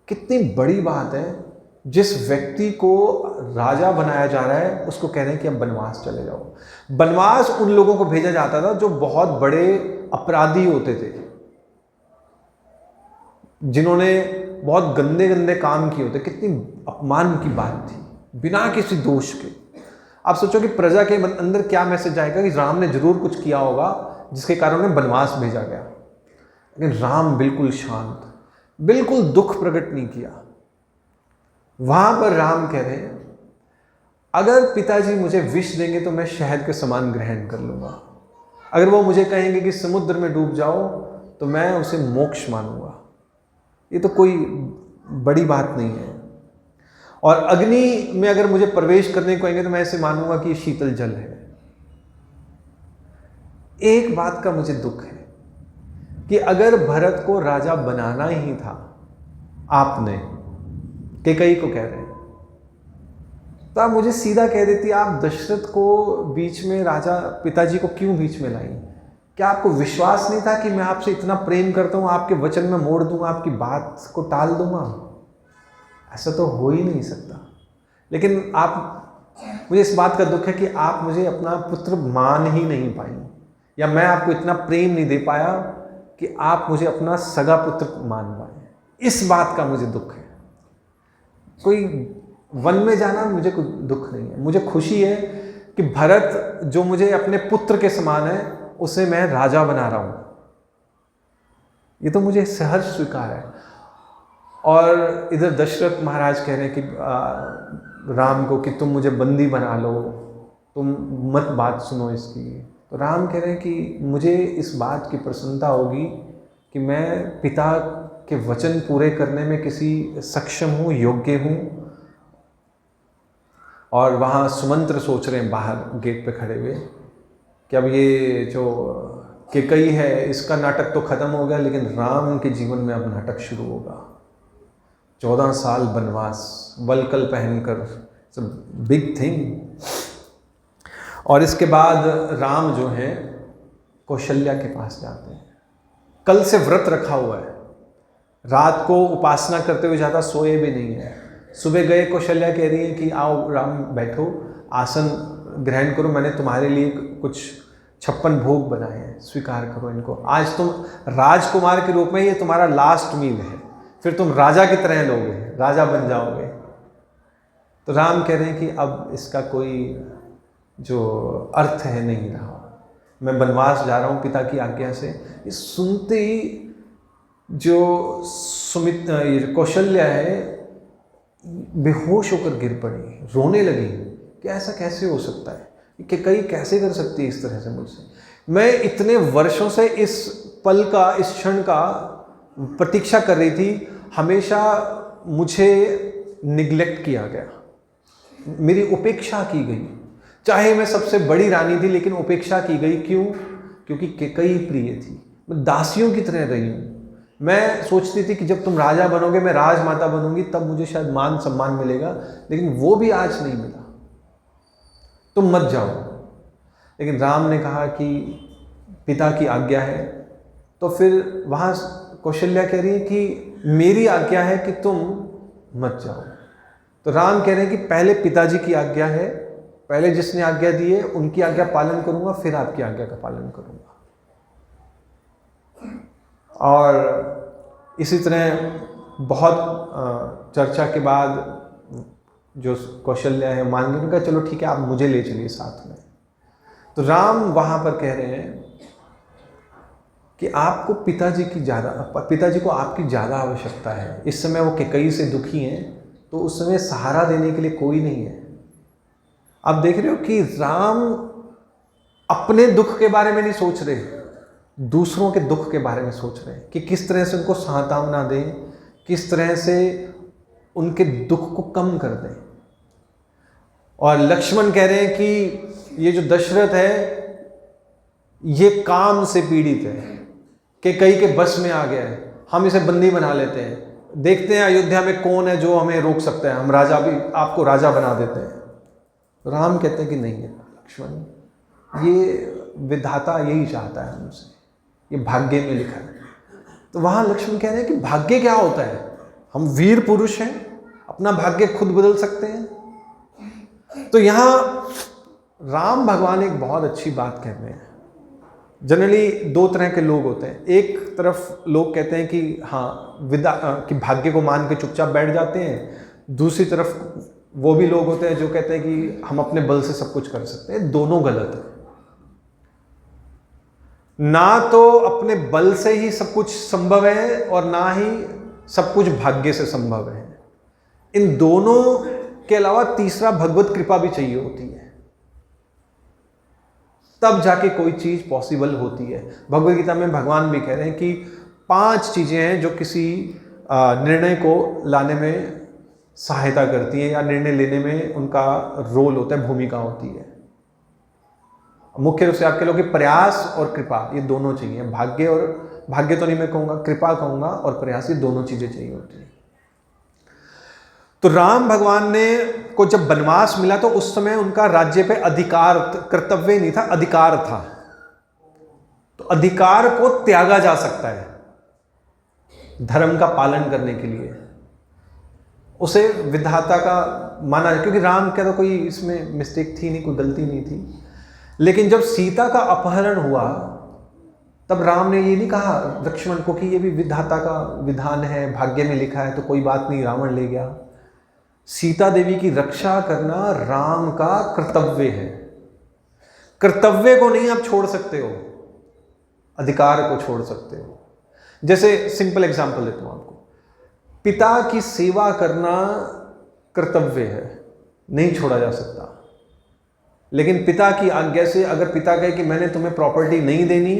कितनी बड़ी बात है, जिस व्यक्ति को राजा बनाया जा रहा है उसको कह रहे हैं कि अब वनवास चले जाओ। वनवास उन लोगों को भेजा जाता था जो बहुत बड़े अपराधी होते थे, जिन्होंने बहुत गंदे गंदे काम किए होते। कितनी अपमान की बात थी, बिना किसी दोष के। आप सोचो कि प्रजा के अंदर क्या मैसेज आएगा कि राम ने जरूर कुछ किया होगा जिसके कारण उन्हें वनवास भेजा गया। लेकिन राम बिल्कुल शांत, बिल्कुल दुख प्रकट नहीं किया। वहां पर राम कह रहे हैं अगर पिताजी मुझे विष देंगे तो मैं शहद के समान ग्रहण कर लूंगा, अगर वो मुझे कहेंगे कि समुद्र में डूब जाओ तो मैं उसे मोक्ष मानूंगा, ये तो कोई बड़ी बात नहीं है। और अग्नि में अगर मुझे प्रवेश करने को कहेंगे तो मैं ऐसे मानूंगा कि ये शीतल जल है। एक बात का मुझे दुख है कि अगर भरत को राजा बनाना ही था, आपने कैकेयी को कह रहे हैं, तो आप मुझे सीधा कह देती, आप दशरथ को बीच में, राजा पिताजी को क्यों बीच में लाई? क्या आपको विश्वास नहीं था कि मैं आपसे इतना प्रेम करता हूं, आपके वचन में मोड़ दूंगा, आपकी बात को टाल दूंगा? ऐसा तो हो ही नहीं सकता। लेकिन मुझे इस बात का दुख है कि आप मुझे अपना पुत्र मान ही नहीं पाई, या मैं आपको इतना प्रेम नहीं दे पाया कि आप मुझे अपना सगा पुत्र मान पाए। इस बात का मुझे दुख है। कोई वन में जाना मुझे कोई दुख नहीं है, मुझे खुशी है कि भरत जो मुझे अपने पुत्र के समान है उसे मैं राजा बना रहा हूं। ये तो मुझे सहर्ष स्वीकार है। और इधर दशरथ महाराज कह रहे हैं कि राम को कि तुम मुझे बंदी बना लो, तुम मत बात सुनो इसकी। तो राम कह रहे हैं कि मुझे इस बात की प्रसन्नता होगी कि मैं पिता के वचन पूरे करने में किसी सक्षम हूँ, योग्य हूँ। और वहाँ सुमंत्र सोच रहे हैं बाहर गेट पे खड़े हुए कि अब ये जो कैकेयी है इसका नाटक तो खत्म हो गया, लेकिन राम के जीवन में अब नाटक शुरू होगा। 14 साल वनवास, वलकल पहनकर, बिग थिंग। और इसके बाद राम जो है कौशल्या के पास जाते हैं। कल से व्रत रखा हुआ है, रात को उपासना करते हुए ज़्यादा सोए भी नहीं है। सुबह गए, कौशल्या कह रही है कि आओ राम बैठो, आसन ग्रहण करो, मैंने तुम्हारे लिए कुछ 56 भोग बनाए हैं, स्वीकार करो इनको। आज तुम राजकुमार के रूप में, ये तुम्हारा लास्ट मील है, फिर तुम राजा की तरह लोगे, राजा बन जाओगे। तो राम कह रहे हैं कि अब इसका कोई जो अर्थ है नहीं रहा, मैं वनवास जा रहा हूँ पिता की आज्ञा से। ये सुनते ही जो ये जो कौशल्या है बेहोश होकर गिर पड़ी, रोने लगी कि ऐसा कैसे हो सकता है, कि कई कैसे कर सकती है इस तरह से मुझसे। मैं इतने वर्षों से इस पल का, इस क्षण का प्रतीक्षा कर रही थी, हमेशा मुझे निग्लेक्ट किया गया, मेरी उपेक्षा की गई। चाहे मैं सबसे बड़ी रानी थी लेकिन उपेक्षा की गई। क्यों? क्योंकि केकई प्रिय थी, मैं दासियों की तरह रही हूँ। मैं सोचती थी कि जब तुम राजा बनोगे, मैं राजमाता बनूंगी, तब मुझे शायद मान सम्मान मिलेगा, लेकिन वो भी आज नहीं मिला, तुम मत जाओ। लेकिन राम ने कहा कि पिता की आज्ञा है। तो फिर वहाँ कौशल्या कह रही है कि मेरी आज्ञा है कि तुम मत जाओ। तो राम कह रहे हैं कि पहले पिताजी की आज्ञा है, पहले जिसने आज्ञा दी है उनकी आज्ञा पालन करूंगा, फिर आपकी आज्ञा का पालन करूंगा। और इसी तरह बहुत चर्चा के बाद जो कौशल्या है मान गई, उनका चलो ठीक है आप मुझे ले चलिए साथ में। तो राम वहाँ पर कह रहे हैं कि आपको पिताजी को आपकी ज़्यादा आवश्यकता है। इस समय वो कैकेयी से दुखी हैं, तो उस समय सहारा देने के लिए कोई नहीं है। आप देख रहे हो कि राम अपने दुख के बारे में नहीं सोच रहे, दूसरों के दुख के बारे में सोच रहे हैं कि किस तरह से उनको सांत्वना दें, किस तरह से उनके दुख को कम कर दें। और लक्ष्मण कह रहे हैं कि ये जो दशरथ है ये काम से पीड़ित है, कैकेयी के बस में आ गया है, हम इसे बंदी बना लेते हैं, देखते हैं अयोध्या में कौन है जो हमें रोक सकता है, हम राजा भी आपको राजा बना देते हैं। राम कहते हैं कि नहीं है लक्ष्मण, ये विधाता यही चाहता है हमसे, ये भाग्य में लिखा है। तो वहाँ लक्ष्मण कह रहे हैं कि भाग्य क्या होता है, हम वीर पुरुष हैं, अपना भाग्य खुद बदल सकते हैं। तो यहाँ राम भगवान एक बहुत अच्छी बात कह रहे हैं। जनरली दो तरह के लोग होते हैं, एक तरफ लोग कहते हैं कि हाँ कि भाग्य को मान के चुपचाप बैठ जाते हैं, दूसरी तरफ वो भी लोग होते हैं जो कहते हैं कि हम अपने बल से सब कुछ कर सकते हैं। दोनों गलत है। ना तो अपने बल से ही सब कुछ संभव है और ना ही सब कुछ भाग्य से संभव है। इन दोनों के अलावा तीसरा भगवत कृपा भी चाहिए होती है, तब जाके कोई चीज पॉसिबल होती है। भगवद गीता में भगवान भी कह रहे हैं कि 5 चीजें हैं जो किसी निर्णय को लाने में सहायता करती है या निर्णय लेने में उनका रोल होता है, भूमिका होती है। मुख्य रूप से आप कह लो कि प्रयास और कृपा, ये दोनों चाहिए। भाग्य तो नहीं मैं कहूँगा, कृपा कहूँगा, और प्रयास, ये दोनों चीज़ें चाहिए होती है। तो राम भगवान को जब वनवास मिला तो उस समय उनका राज्य पे अधिकार, कर्तव्य नहीं था, अधिकार था। तो अधिकार को त्यागा जा सकता है धर्म का पालन करने के लिए, उसे विधाता का माना, क्योंकि राम का तो कोई इसमें मिस्टेक थी नहीं, कोई गलती नहीं थी। लेकिन जब सीता का अपहरण हुआ तब राम ने ये नहीं कहा लक्ष्मण को कि ये भी विधाता का विधान है, भाग्य में लिखा है, तो कोई बात नहीं, रावण ले गया। सीता देवी की रक्षा करना राम का कर्तव्य है। कर्तव्य को नहीं आप छोड़ सकते हो, अधिकार को छोड़ सकते हो। जैसे सिंपल एग्जांपल देता हूं आपको, पिता की सेवा करना कर्तव्य है, नहीं छोड़ा जा सकता। लेकिन पिता की आज्ञा से अगर पिता कहे कि मैंने तुम्हें प्रॉपर्टी नहीं देनी,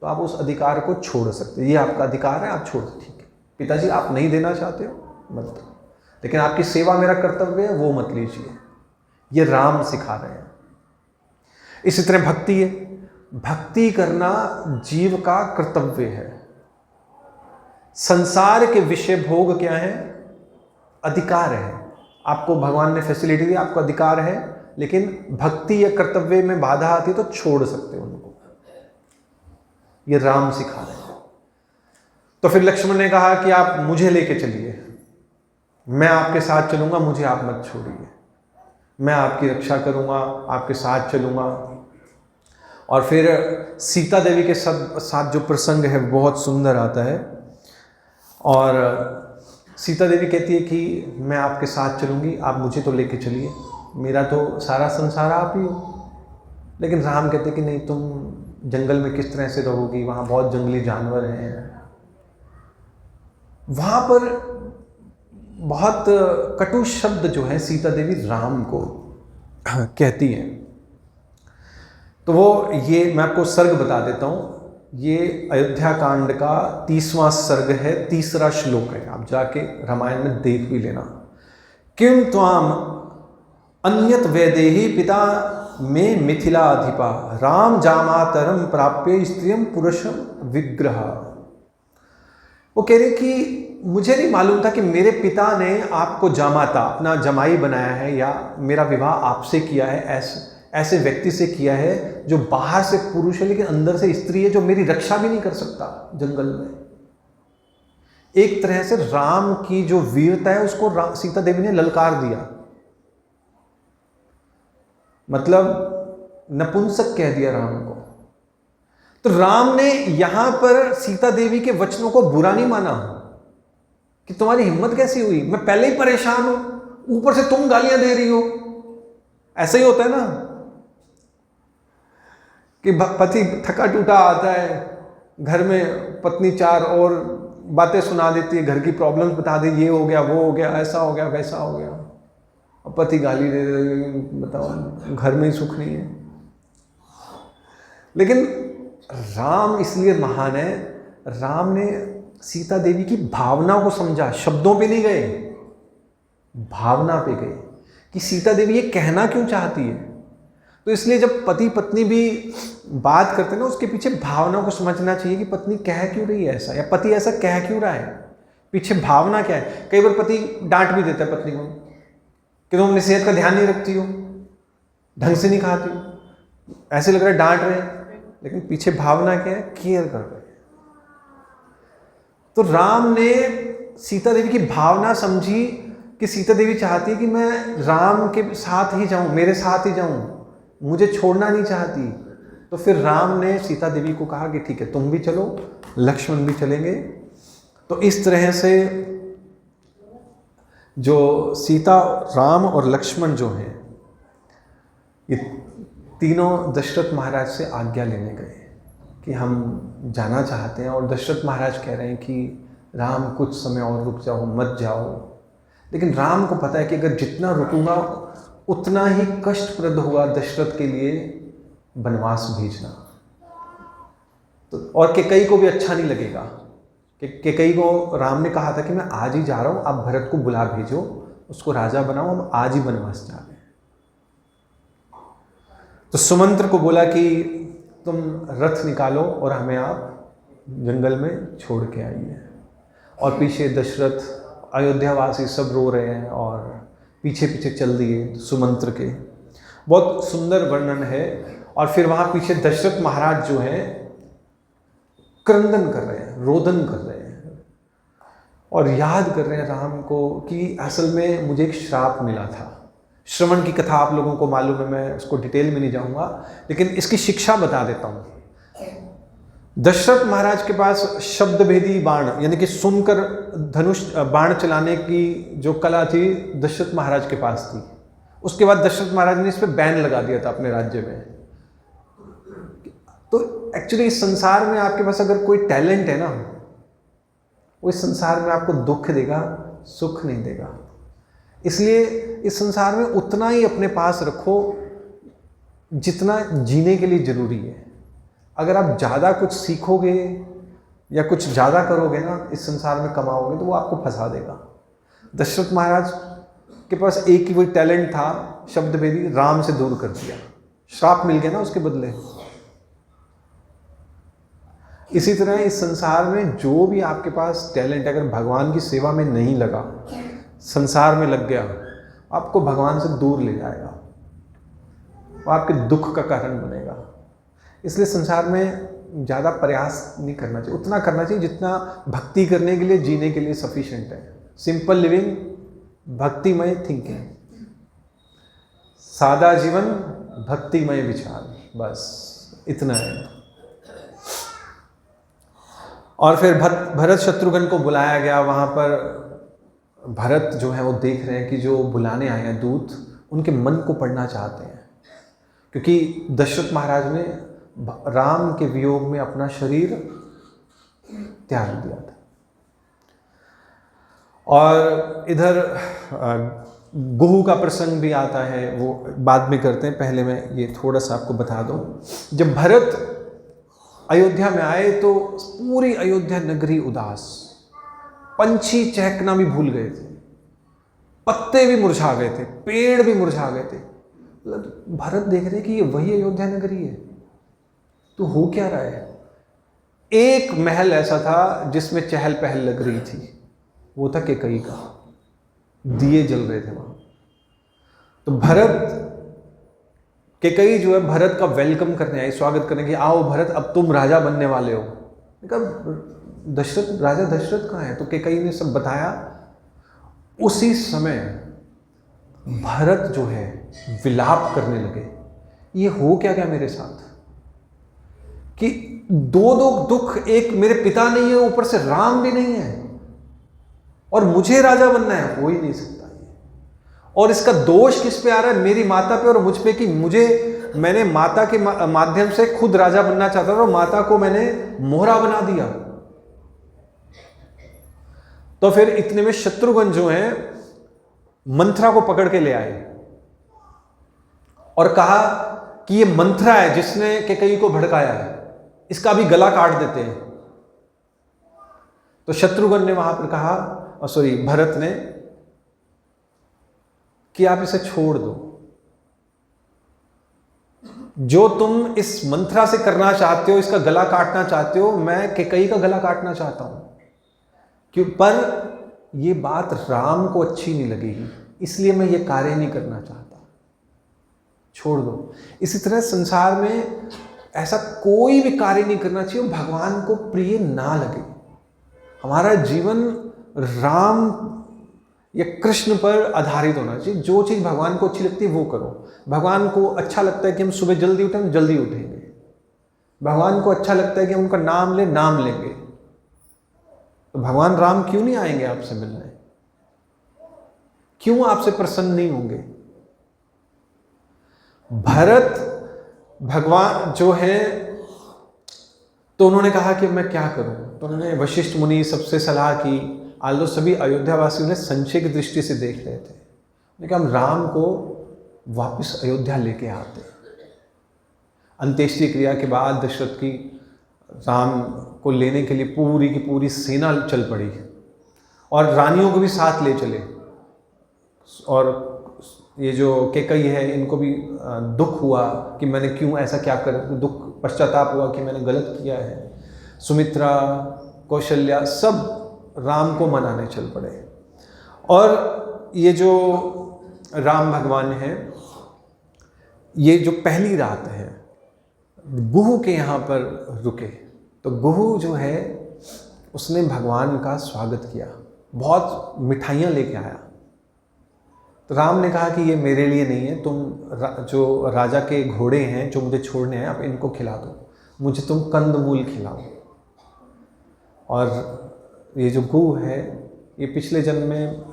तो आप उस अधिकार को छोड़ सकते हो। ये आपका अधिकार है, आप छोड़ दो, ठीक है। पिताजी आप नहीं देना चाहते हो मत दो, लेकिन आपकी सेवा मेरा कर्तव्य है, वो मत लीजिए। ये राम सिखा रहे हैं। इसी तरह भक्ति है, भक्ति करना जीव का कर्तव्य है। संसार के विषय भोग क्या है? अधिकार है। आपको भगवान ने फैसिलिटी दी, आपको अधिकार है, लेकिन भक्ति या कर्तव्य में बाधा आती है तो छोड़ सकते हो उनको। ये राम सिखा रहे हैं। तो फिर लक्ष्मण ने कहा कि आप मुझे लेके चलिए, मैं आपके साथ चलूंगा, मुझे आप मत छोड़िए, मैं आपकी रक्षा करूंगा, आपके साथ चलूंगा। और फिर सीता देवी के साथ जो प्रसंग है बहुत सुंदर आता है। और सीता देवी कहती है कि मैं आपके साथ चलूंगी, आप मुझे तो लेके चलिए, मेरा तो सारा संसार आप ही हो। लेकिन राम कहते कि नहीं, तुम जंगल में किस तरह से रहोगी, वहाँ बहुत जंगली जानवर हैं। वहाँ पर बहुत कटु शब्द जो है सीता देवी राम को कहती हैं। तो वो ये मैं आपको सर्ग बता देता हूँ। ये अयोध्या कांड का 30वां सर्ग है, 3रा श्लोक है। आप जाके रामायण में देख भी लेना। किम त्वाम अन्यत वैदेही पिता में मिथिलाधिपा राम जामातरम प्राप्य स्त्रियम पुरुषम विग्रह। वो कह रहे कि मुझे नहीं मालूम था कि मेरे पिता ने आपको जामाता, अपना जमाई बनाया है, या मेरा विवाह आपसे किया है, ऐसे व्यक्ति से किया है जो बाहर से पुरुष है लेकिन अंदर से स्त्री है, जो मेरी रक्षा भी नहीं कर सकता जंगल में। एक तरह से राम की जो वीरता है उसको सीता देवी ने ललकार दिया, मतलब नपुंसक कह दिया राम को। तो राम ने यहां पर सीता देवी के वचनों को बुरा नहीं माना कि तुम्हारी हिम्मत कैसी हुई, मैं पहले ही परेशान हूं, ऊपर से तुम गालियां दे रही हो। ऐसा ही होता है ना कि पति थका टूटा आता है, घर में पत्नी 4 और बातें सुना देती है, घर की प्रॉब्लम्स बता दे, ये हो गया, वो हो गया, ऐसा हो गया, वैसा हो गया, और पति गाली दे दे, बताओ घर में ही सुख नहीं है। लेकिन राम इसलिए महान है, राम ने सीता देवी की भावना को समझा, शब्दों पे नहीं गए, भावना पे गए कि सीता देवी ये कहना क्यों चाहती है। तो इसलिए जब पति पत्नी भी बात करते हैं ना, उसके पीछे भावना को समझना चाहिए कि पत्नी कह क्यों रही है ऐसा, या पति ऐसा कह क्यों रहा है, पीछे भावना क्या है। कई बार पति डांट भी देता है पत्नी को कि तुम अपनी सेहत का ध्यान नहीं रखती हो, ढंग से नहीं खाती हो, ऐसे लग रहा है डांट रहे हैं, लेकिन पीछे भावना क्या है, केयर कर रहे हैं। तो राम ने सीता देवी की भावना समझी कि सीता देवी चाहती है कि मैं राम के साथ ही जाऊं, मेरे साथ ही जाऊं, मुझे छोड़ना नहीं चाहती। तो फिर राम ने सीता देवी को कहा कि ठीक है तुम भी चलो, लक्ष्मण भी चलेंगे। तो इस तरह से जो सीता, राम और लक्ष्मण जो हैं, ये तीनों दशरथ महाराज से आज्ञा लेने गए कि हम जाना चाहते हैं। और दशरथ महाराज कह रहे हैं कि राम कुछ समय और रुक जाओ, मत जाओ। लेकिन राम को पता है कि अगर जितना रुकूंगा उतना ही कष्टप्रद होगा दशरथ के लिए वनवास भेजना। तो और केकई को भी अच्छा नहीं लगेगा। केकई को राम ने कहा था कि मैं आज ही जा रहा हूँ, आप भरत को बुला भेजो, उसको राजा बनाओ, हम आज ही वनवास जा रहे हैं। तो सुमंत्र को बोला कि तुम रथ निकालो और हमें आप जंगल में छोड़ के आइए। और पीछे दशरथ, अयोध्यावासी सब रो रहे हैं और पीछे पीछे चल दिए सुमंत्र के। बहुत सुंदर वर्णन है। और फिर वहाँ पीछे दशरथ महाराज जो हैं क्रंदन कर रहे हैं, रोदन कर रहे हैं और याद कर रहे हैं राम को कि असल में मुझे एक श्राप मिला था। श्रवण की कथा आप लोगों को मालूम है, मैं उसको डिटेल में नहीं जाऊंगा, लेकिन इसकी शिक्षा बता देता हूँ। दशरथ महाराज के पास शब्द भेदी बाण, यानी कि सुनकर धनुष बाण चलाने की जो कला थी दशरथ महाराज के पास थी। उसके बाद दशरथ महाराज ने इस पर बैन लगा दिया था अपने राज्य में। तो एक्चुअली इस संसार में आपके पास अगर कोई टैलेंट है ना, वो इस संसार में आपको दुख देगा, सुख नहीं देगा। इसलिए इस संसार में उतना ही अपने पास रखो जितना जीने के लिए जरूरी है। अगर आप ज़्यादा कुछ सीखोगे या कुछ ज़्यादा करोगे ना इस संसार में कमाओगे, तो वो आपको फंसा देगा। दशरथ महाराज के पास एक ही वही टैलेंट था, शब्द भेदी, राम से दूर कर दिया, श्राप मिल गया ना उसके बदले। इसी तरह इस संसार में जो भी आपके पास टैलेंट, अगर भगवान की सेवा में नहीं लगा, संसार में लग गया, आपको भगवान से दूर ले जाएगा, वो आपके दुख का कारण बनेगा। इसलिए संसार में ज़्यादा प्रयास नहीं करना चाहिए, उतना करना चाहिए जितना भक्ति करने के लिए, जीने के लिए सफिशिएंट है। सिंपल लिविंग, भक्तिमय थिंकिंग, सादा जीवन, भक्तिमय विचार, बस इतना है। और फिर भरत शत्रुघ्न को बुलाया गया। वहाँ पर भरत जो है वो देख रहे हैं कि जो बुलाने आए हैं दूत, उनके मन को पढ़ना चाहते हैं, क्योंकि दशरथ महाराज ने राम के वियोग में अपना शरीर त्याग दिया था। और इधर गुहू का प्रसंग भी आता है, वो बाद में करते हैं, पहले मैं ये थोड़ा सा आपको बता दूं। जब भरत अयोध्या में आए तो पूरी अयोध्या नगरी उदास, पंछी चहकना भी भूल गए थे, पत्ते भी मुरझा गए थे, पेड़ भी मुरझा गए थे। भरत देख रहे कि ये वही अयोध्या नगरी है, तो हो क्या रहा है। एक महल ऐसा था जिसमें चहल पहल लग रही थी, वो था कैकेयी का, दिए जल रहे थे वहां। तो भरत, कैकेयी जो है भरत का वेलकम करने आई, स्वागत करने की, आओ भरत अब तुम राजा बनने वाले हो। दशरथ, राजा दशरथ कहाँ है? तो कैकेयी ने सब बताया। उसी समय भरत जो है विलाप करने लगे, ये हो क्या गया मेरे साथ कि दो दुख, एक मेरे पिता नहीं है, ऊपर से राम भी नहीं है, और मुझे राजा बनना है, हो ही नहीं सकता ये। और इसका दोष किस पे आ रहा है? मेरी माता पे और मुझ पे, कि मैंने माता के माध्यम से खुद राजा बनना चाहता था और माता को मैंने मोहरा बना दिया। तो फिर इतने में शत्रुघ्न जो है मंथरा को पकड़ के ले आए और कहा कि ये मंथरा है जिसने कैकेयी को भड़काया है, इसका भी गला काट देते हैं। तो शत्रुघ्न ने वहां पर कहा, भरत ने, कि आप इसे छोड़ दो, जो तुम इस मंथरा से करना चाहते हो, इसका गला काटना चाहते हो, मैं कैकेयी का गला काटना चाहता हूं। क्यों? पर यह बात राम को अच्छी नहीं लगेगी, इसलिए मैं ये कार्य नहीं करना चाहता, छोड़ दो। इसी तरह संसार में ऐसा कोई भी कार्य नहीं करना चाहिए भगवान को प्रिय ना लगे। हमारा जीवन राम या कृष्ण पर आधारित होना चाहिए। जो चीज़ भगवान को अच्छी लगती है वो करो। भगवान को अच्छा लगता है कि हम सुबह जल्दी उठें, हम जल्दी उठेंगे। भगवान को अच्छा लगता है कि हम उनका नाम लें, नाम लेंगे। तो भगवान राम क्यों नहीं आएंगे आपसे मिलने? क्यों आपसे प्रसन्न नहीं होंगे? भरत भगवान जो है, तो उन्होंने कहा कि मैं क्या करूं। तो उन्होंने वशिष्ठ मुनि सबसे सलाह की। आलो सभी अयोध्यावासी उन्हें संशय की दृष्टि से देख रहे थे। उन्होंने कहा हम राम को वापस अयोध्या लेके आते। अंत्येष्टि क्रिया के बाद दशरथ की राम को लेने के लिए पूरी की पूरी सेना चल पड़ी और रानियों को भी साथ ले चले। और ये जो कैकेयी है, इनको भी दुख हुआ कि मैंने क्यों ऐसा क्या कर, दुख पश्चाताप हुआ कि मैंने गलत किया है। सुमित्रा, कौशल्या सब राम को मनाने चल पड़े। और ये जो राम भगवान है, ये जो पहली रात है गुहू के यहाँ पर रुके। तो गुहू जो है उसने भगवान का स्वागत किया, बहुत मिठाइयाँ लेके आया। तो राम ने कहा कि ये मेरे लिए नहीं है, तुम जो राजा के घोड़े हैं जो मुझे छोड़ने हैं, आप इनको खिला दो, मुझे तुम कंदमूल खिलाओ। और ये जो गू है, ये पिछले जन्म में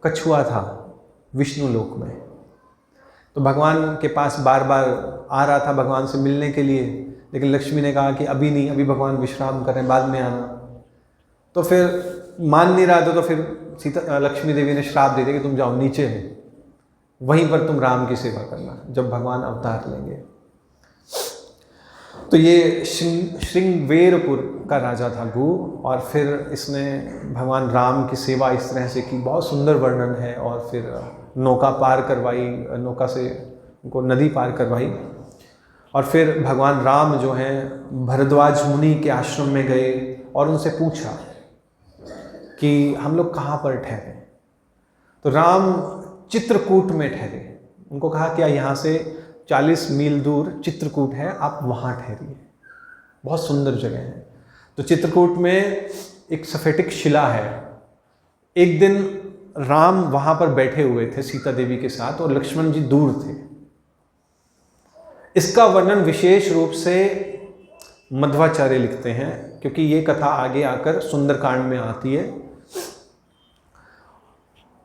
कछुआ था विष्णु लोक में। तो भगवान के पास बार बार आ रहा था भगवान से मिलने के लिए, लेकिन लक्ष्मी ने कहा कि अभी नहीं, अभी भगवान विश्राम कर रहे हैं, बाद में आना। तो फिर मान नहीं रहा था, तो फिर लक्ष्मी देवी ने श्राप दे दिया कि तुम जाओ नीचे है, वहीं पर तुम राम की सेवा करना जब भगवान अवतार लेंगे। तो ये श्रृंगवेरपुर का राजा था गू। और फिर इसने भगवान राम की सेवा इस तरह से की, बहुत सुंदर वर्णन है। और फिर नौका पार करवाई, नौका से उनको नदी पार करवाई। और फिर भगवान राम जो हैं भरद्वाज मुनि के आश्रम में गए और उनसे पूछा कि हम लोग कहाँ पर ठहरे। तो राम चित्रकूट में ठहरे। उनको कहा क्या यहाँ से 40 मील दूर चित्रकूट है, आप वहाँ ठहरिए, बहुत सुंदर जगह है। तो चित्रकूट में एक सफेटिक शिला है। एक दिन राम वहाँ पर बैठे हुए थे सीता देवी के साथ और लक्ष्मण जी दूर थे। इसका वर्णन विशेष रूप से मध्वाचार्य लिखते हैं, क्योंकि ये कथा आगे आकर सुंदरकांड में आती है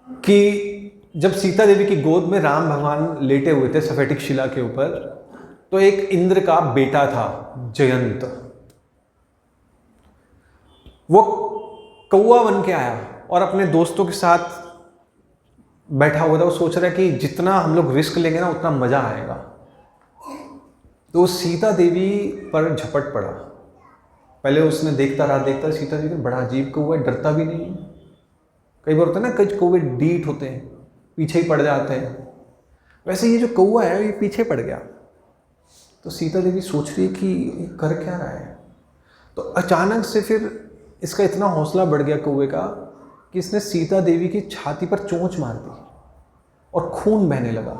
कि जब सीता देवी की गोद में राम भगवान लेटे हुए थे सफेटिक शिला के ऊपर, तो एक इंद्र का बेटा था जयंत, वो कौवा बन के आया और अपने दोस्तों के साथ बैठा हुआ था। वो सोच रहा है कि जितना हम लोग रिस्क लेंगे ना उतना मजा आएगा। तो सीता देवी पर झपट पड़ा। पहले उसने देखता रहा, सीता देवी बड़ा अजीब कौवा, डरता भी नहीं है। कई बार होता है ना, कई कौवे डीठ होते हैं, पीछे ही पड़ जाते हैं, वैसे ये जो कौवा है ये पीछे पड़ गया। तो सीता देवी सोच रही है कि ये कर क्या रहा है। तो अचानक से फिर इसका इतना हौसला बढ़ गया कौवे का कि इसने सीता देवी की छाती पर चोंच मार दी और खून बहने लगा।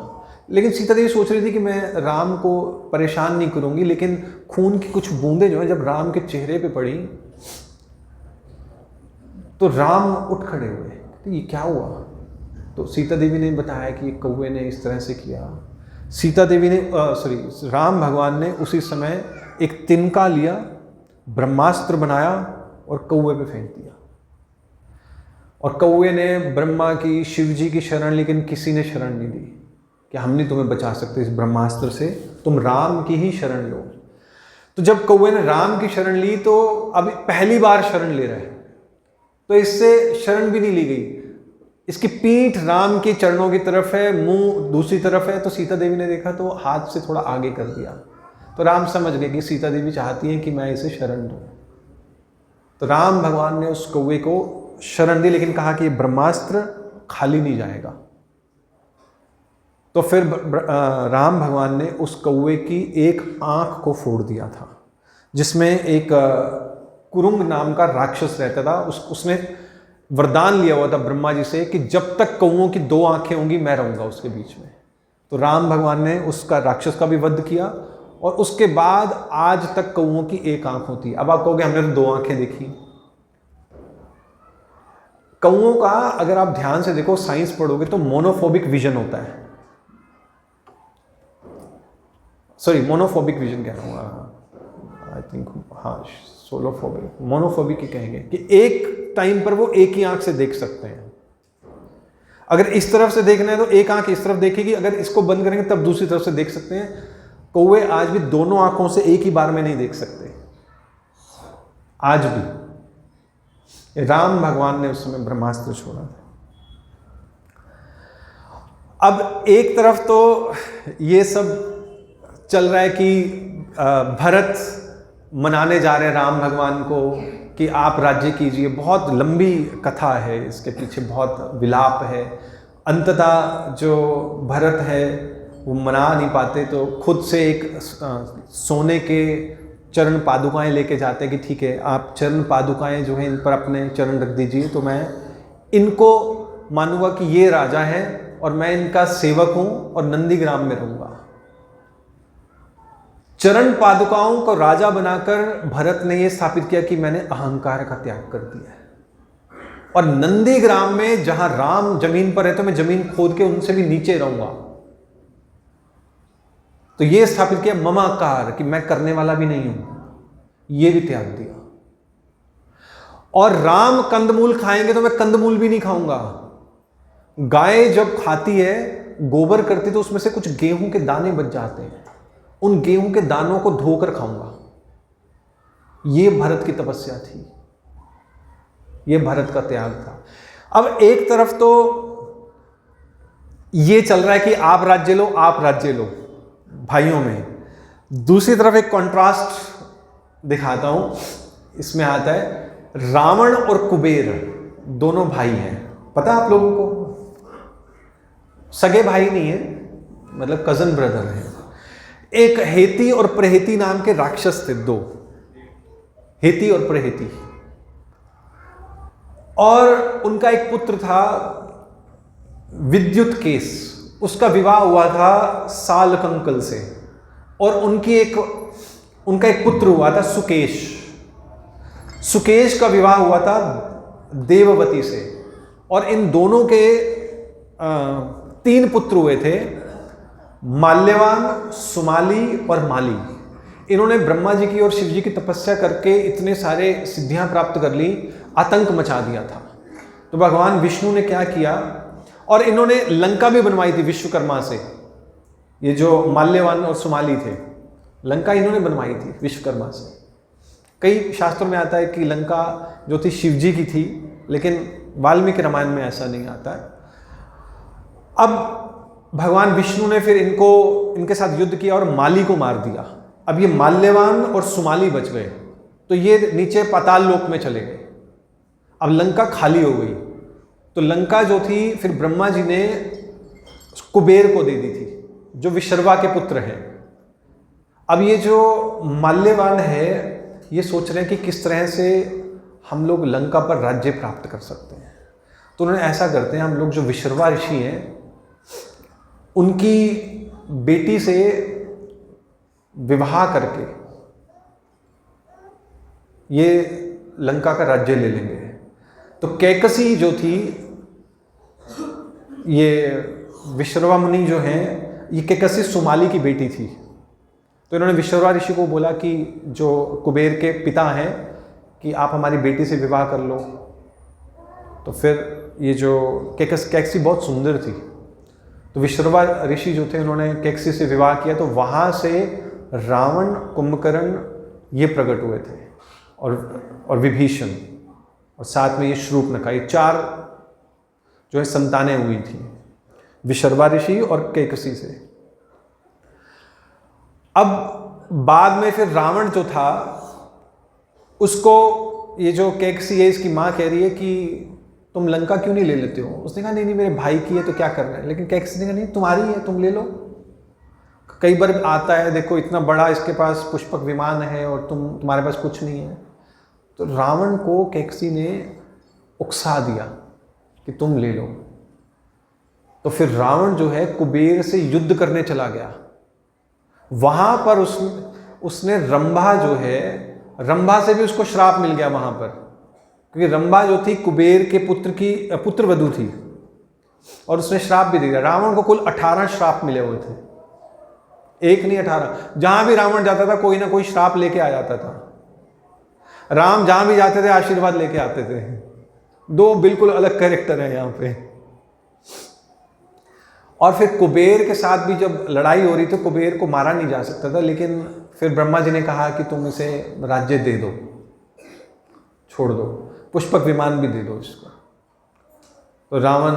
लेकिन सीता देवी सोच रही थी कि मैं राम को परेशान नहीं करूंगी, लेकिन खून की कुछ बूंदें जो है जब राम के चेहरे पे पड़ी तो राम उठ खड़े हुए। तो ये क्या हुआ? तो सीता देवी ने बताया कि कौवे ने इस तरह से किया। सीता देवी ने राम भगवान ने उसी समय एक तिनका लिया, ब्रह्मास्त्र बनाया और कौवे पे फेंक दिया। और कौवे ने ब्रह्मा की, शिव जी की शरण, लेकिन किसी ने शरण नहीं दी कि हम नहीं तुम्हें बचा सकते इस ब्रह्मास्त्र से, तुम राम की ही शरण लो। तो जब कौवे ने राम की शरण ली तो अभी पहली बार शरण ले रहा है, तो इससे शरण भी नहीं ली गई। इसकी पीठ राम के चरणों की तरफ है, मुंह दूसरी तरफ है। तो सीता देवी ने देखा तो हाथ से थोड़ा आगे कर दिया। तो राम समझ गए कि सीता देवी चाहती है कि मैं इसे शरण दूं। तो राम भगवान ने उस कौवे को शरण दी, लेकिन कहा कि ब्रह्मास्त्र खाली नहीं जाएगा। तो फिर राम भगवान ने उस कौवे की एक आंख को फोड़ दिया था, जिसमें एक कुरुंग नाम का राक्षस रहता था। उसने वरदान लिया हुआ था ब्रह्मा जी से कि जब तक कौवों की 2 आंखें होंगी मैं रहूंगा उसके बीच में। तो राम भगवान ने उसका राक्षस का भी वध किया और उसके बाद आज तक कौवों की 1 आंख होती है। अब आप कहोगे हमने तो 2 आंखें देखी। कौवों का अगर आप ध्यान से देखो, साइंस पढ़ोगे तो मोनोफोबिक विजन होता है। सॉरी, मोनोफोबिक विजन कह रहा हूँ, आई थिंक, हाँ, सोलोफोबिक, मोनोफोबिक ही कहेंगे कि एक टाइम पर वो एक ही आंख से देख सकते हैं। अगर इस तरफ से देखना है तो एक आंख इस तरफ देखेगी, अगर इसको बंद करेंगे तब दूसरी तरफ से देख सकते हैं। कौवे आज भी दोनों आंखों से एक ही बार में नहीं देख सकते, आज भी। राम भगवान ने उस समय ब्रह्मास्त्र छोड़ा था। अब एक तरफ तो ये सब चल रहा है कि भरत मनाने जा रहे हैं राम भगवान को कि आप राज्य कीजिए। बहुत लंबी कथा है, इसके पीछे बहुत विलाप है। अंततः जो भरत है वो मना नहीं पाते, तो खुद से एक सोने के चरण पादुकाएं लेके जाते हैं कि ठीक है, आप चरण पादुकाएं जो हैं इन पर अपने चरण रख दीजिए, तो मैं इनको मानूंगा कि ये राजा है और मैं इनका सेवक हूं और नंदीग्राम में रहूंगा। चरण पादुकाओं को राजा बनाकर भरत ने यह स्थापित किया कि मैंने अहंकार का त्याग कर दिया है और नंदीग्राम में जहां राम जमीन पर है तो मैं जमीन खोद के उनसे भी नीचे रहूंगा। तो यह स्थापित किया ममाकार, कि मैं करने वाला भी नहीं हूं, यह भी त्याग दिया। और राम कंदमूल खाएंगे तो मैं कंदमूल भी नहीं खाऊंगा। गाय जब खाती है, गोबर करती, तो उसमें से कुछ गेहूं के दाने बच जाते हैं, उन गेहूं के दानों को धोकर खाऊंगा। यह भरत की तपस्या थी, यह भरत का त्याग था। अब एक तरफ तो यह चल रहा है कि आप राज्य लो, आप राज्य लो भाइयों में, दूसरी तरफ एक कंट्रास्ट दिखाता हूं। इसमें आता है रावण और कुबेर, दोनों भाई हैं। पता है आप लोगों को, सगे भाई नहीं है, मतलब कजन ब्रदर है। एक हेती और प्रहेती नाम के राक्षस थे, 2, हेती और प्रहेती, और उनका एक पुत्र था विद्युत केस। उसका विवाह हुआ था सालकंकल से, और उनका एक पुत्र हुआ था सुकेश। सुकेश का विवाह हुआ था देववती से, और इन दोनों के 3 पुत्र हुए थे, माल्यवान, सुमाली और माली। इन्होंने ब्रह्मा जी की और शिव जी की तपस्या करके इतने सारे सिद्धियां प्राप्त कर ली, आतंक मचा दिया था। तो भगवान विष्णु ने क्या किया, और इन्होंने लंका भी बनवाई थी विश्वकर्मा से, ये जो माल्यवान और सुमाली थे। लंका इन्होंने बनवाई थी विश्वकर्मा से। कई शास्त्रों में आता है कि लंका जो थी शिव जी की थी, लेकिन वाल्मीकि रामायण में ऐसा नहीं आता है। अब भगवान विष्णु ने फिर इनके साथ युद्ध किया और माली को मार दिया। अब ये माल्यवान और सुमाली बच गए, तो ये नीचे पाताल लोक में चले गए। अब लंका खाली हो गई, तो लंका जो थी फिर ब्रह्मा जी ने कुबेर को दे दी थी, जो विश्रवा के पुत्र हैं। अब ये जो माल्यवान है, ये सोच रहे हैं कि किस तरह से हम लोग लंका पर राज्य प्राप्त कर सकते हैं। तो उन्होंने ऐसा करते हैं, हम लोग जो विश्रवा ऋषि हैं उनकी बेटी से विवाह करके ये लंका का राज्य ले लेंगे। तो कैकसी जो थी, ये विश्रवा मुनि जो हैं, ये कैकसी सुमाली की बेटी थी। तो इन्होंने विश्रवा ऋषि को बोला कि जो कुबेर के पिता हैं कि आप हमारी बेटी से विवाह कर लो। तो फिर ये जो कैकसी बहुत सुंदर थी, तो विश्रवा ऋषि जो थे उन्होंने कैकसी से विवाह किया। तो वहाँ से रावण, कुंभकर्ण ये प्रकट हुए थे, और विभीषण, और साथ में ये शूर्पणखा, ये 4 जो है संतानें हुई थी विश्रवा ऋषि और कैकसी से। अब बाद में फिर रावण जो था, उसको ये जो कैकसी है इसकी माँ कह रही है कि तुम लंका क्यों नहीं ले लेते हो। उसने कहा नहीं मेरे भाई की है तो क्या करना है। लेकिन कैकसी ने कहा नहीं तुम्हारी है, तुम ले लो। कई बार आता है, देखो इतना बड़ा इसके पास पुष्पक विमान है और तुम्हारे पास कुछ नहीं है। तो रावण को कैकसी ने उकसा दिया कि तुम ले लो। तो फिर रावण जो है कुबेर से युद्ध करने चला गया। वहां पर उसने रंभा जो है, रंभा से भी उसको श्राप मिल गया वहां पर, क्योंकि रंभा जो थी कुबेर के पुत्र वधू थी, और उसने श्राप भी दिया। रावण को कुल 18 श्राप मिले हुए थे, एक नहीं 18। जहां भी रावण जाता था कोई ना कोई श्राप लेके आ जाता था। राम जहां भी जाते थे आशीर्वाद लेके आते थे। 2 बिल्कुल अलग कैरेक्टर है यहाँ पे। और फिर कुबेर के साथ भी जब लड़ाई हो रही थी, कुबेर को मारा नहीं जा सकता था, लेकिन फिर ब्रह्मा जी ने कहा कि तुम इसे राज्य दे दो, छोड़ दो, पुष्पक विमान भी दे दो इसको। तो रावण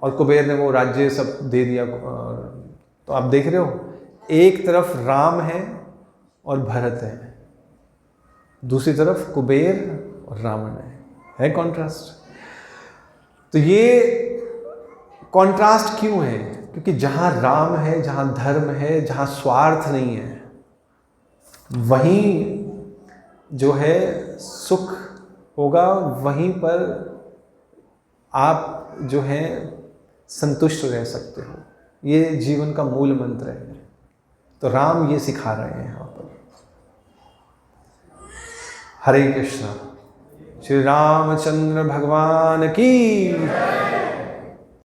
और कुबेर ने वो राज्य सब दे दिया। तो आप देख रहे हो, एक तरफ राम है और भरत है, दूसरी तरफ कुबेर और रावण है कॉन्ट्रास्ट। तो ये कॉन्ट्रास्ट क्यों है? क्योंकि जहां राम है, जहां धर्म है, जहां स्वार्थ नहीं है, वहीं जो है सुख होगा, वहीं पर आप जो है संतुष्ट रह सकते हो। ये जीवन का मूल मंत्र है। तो राम ये सिखा रहे हैं यहाँ पर। हरे कृष्णा। श्री रामचंद्र भगवान की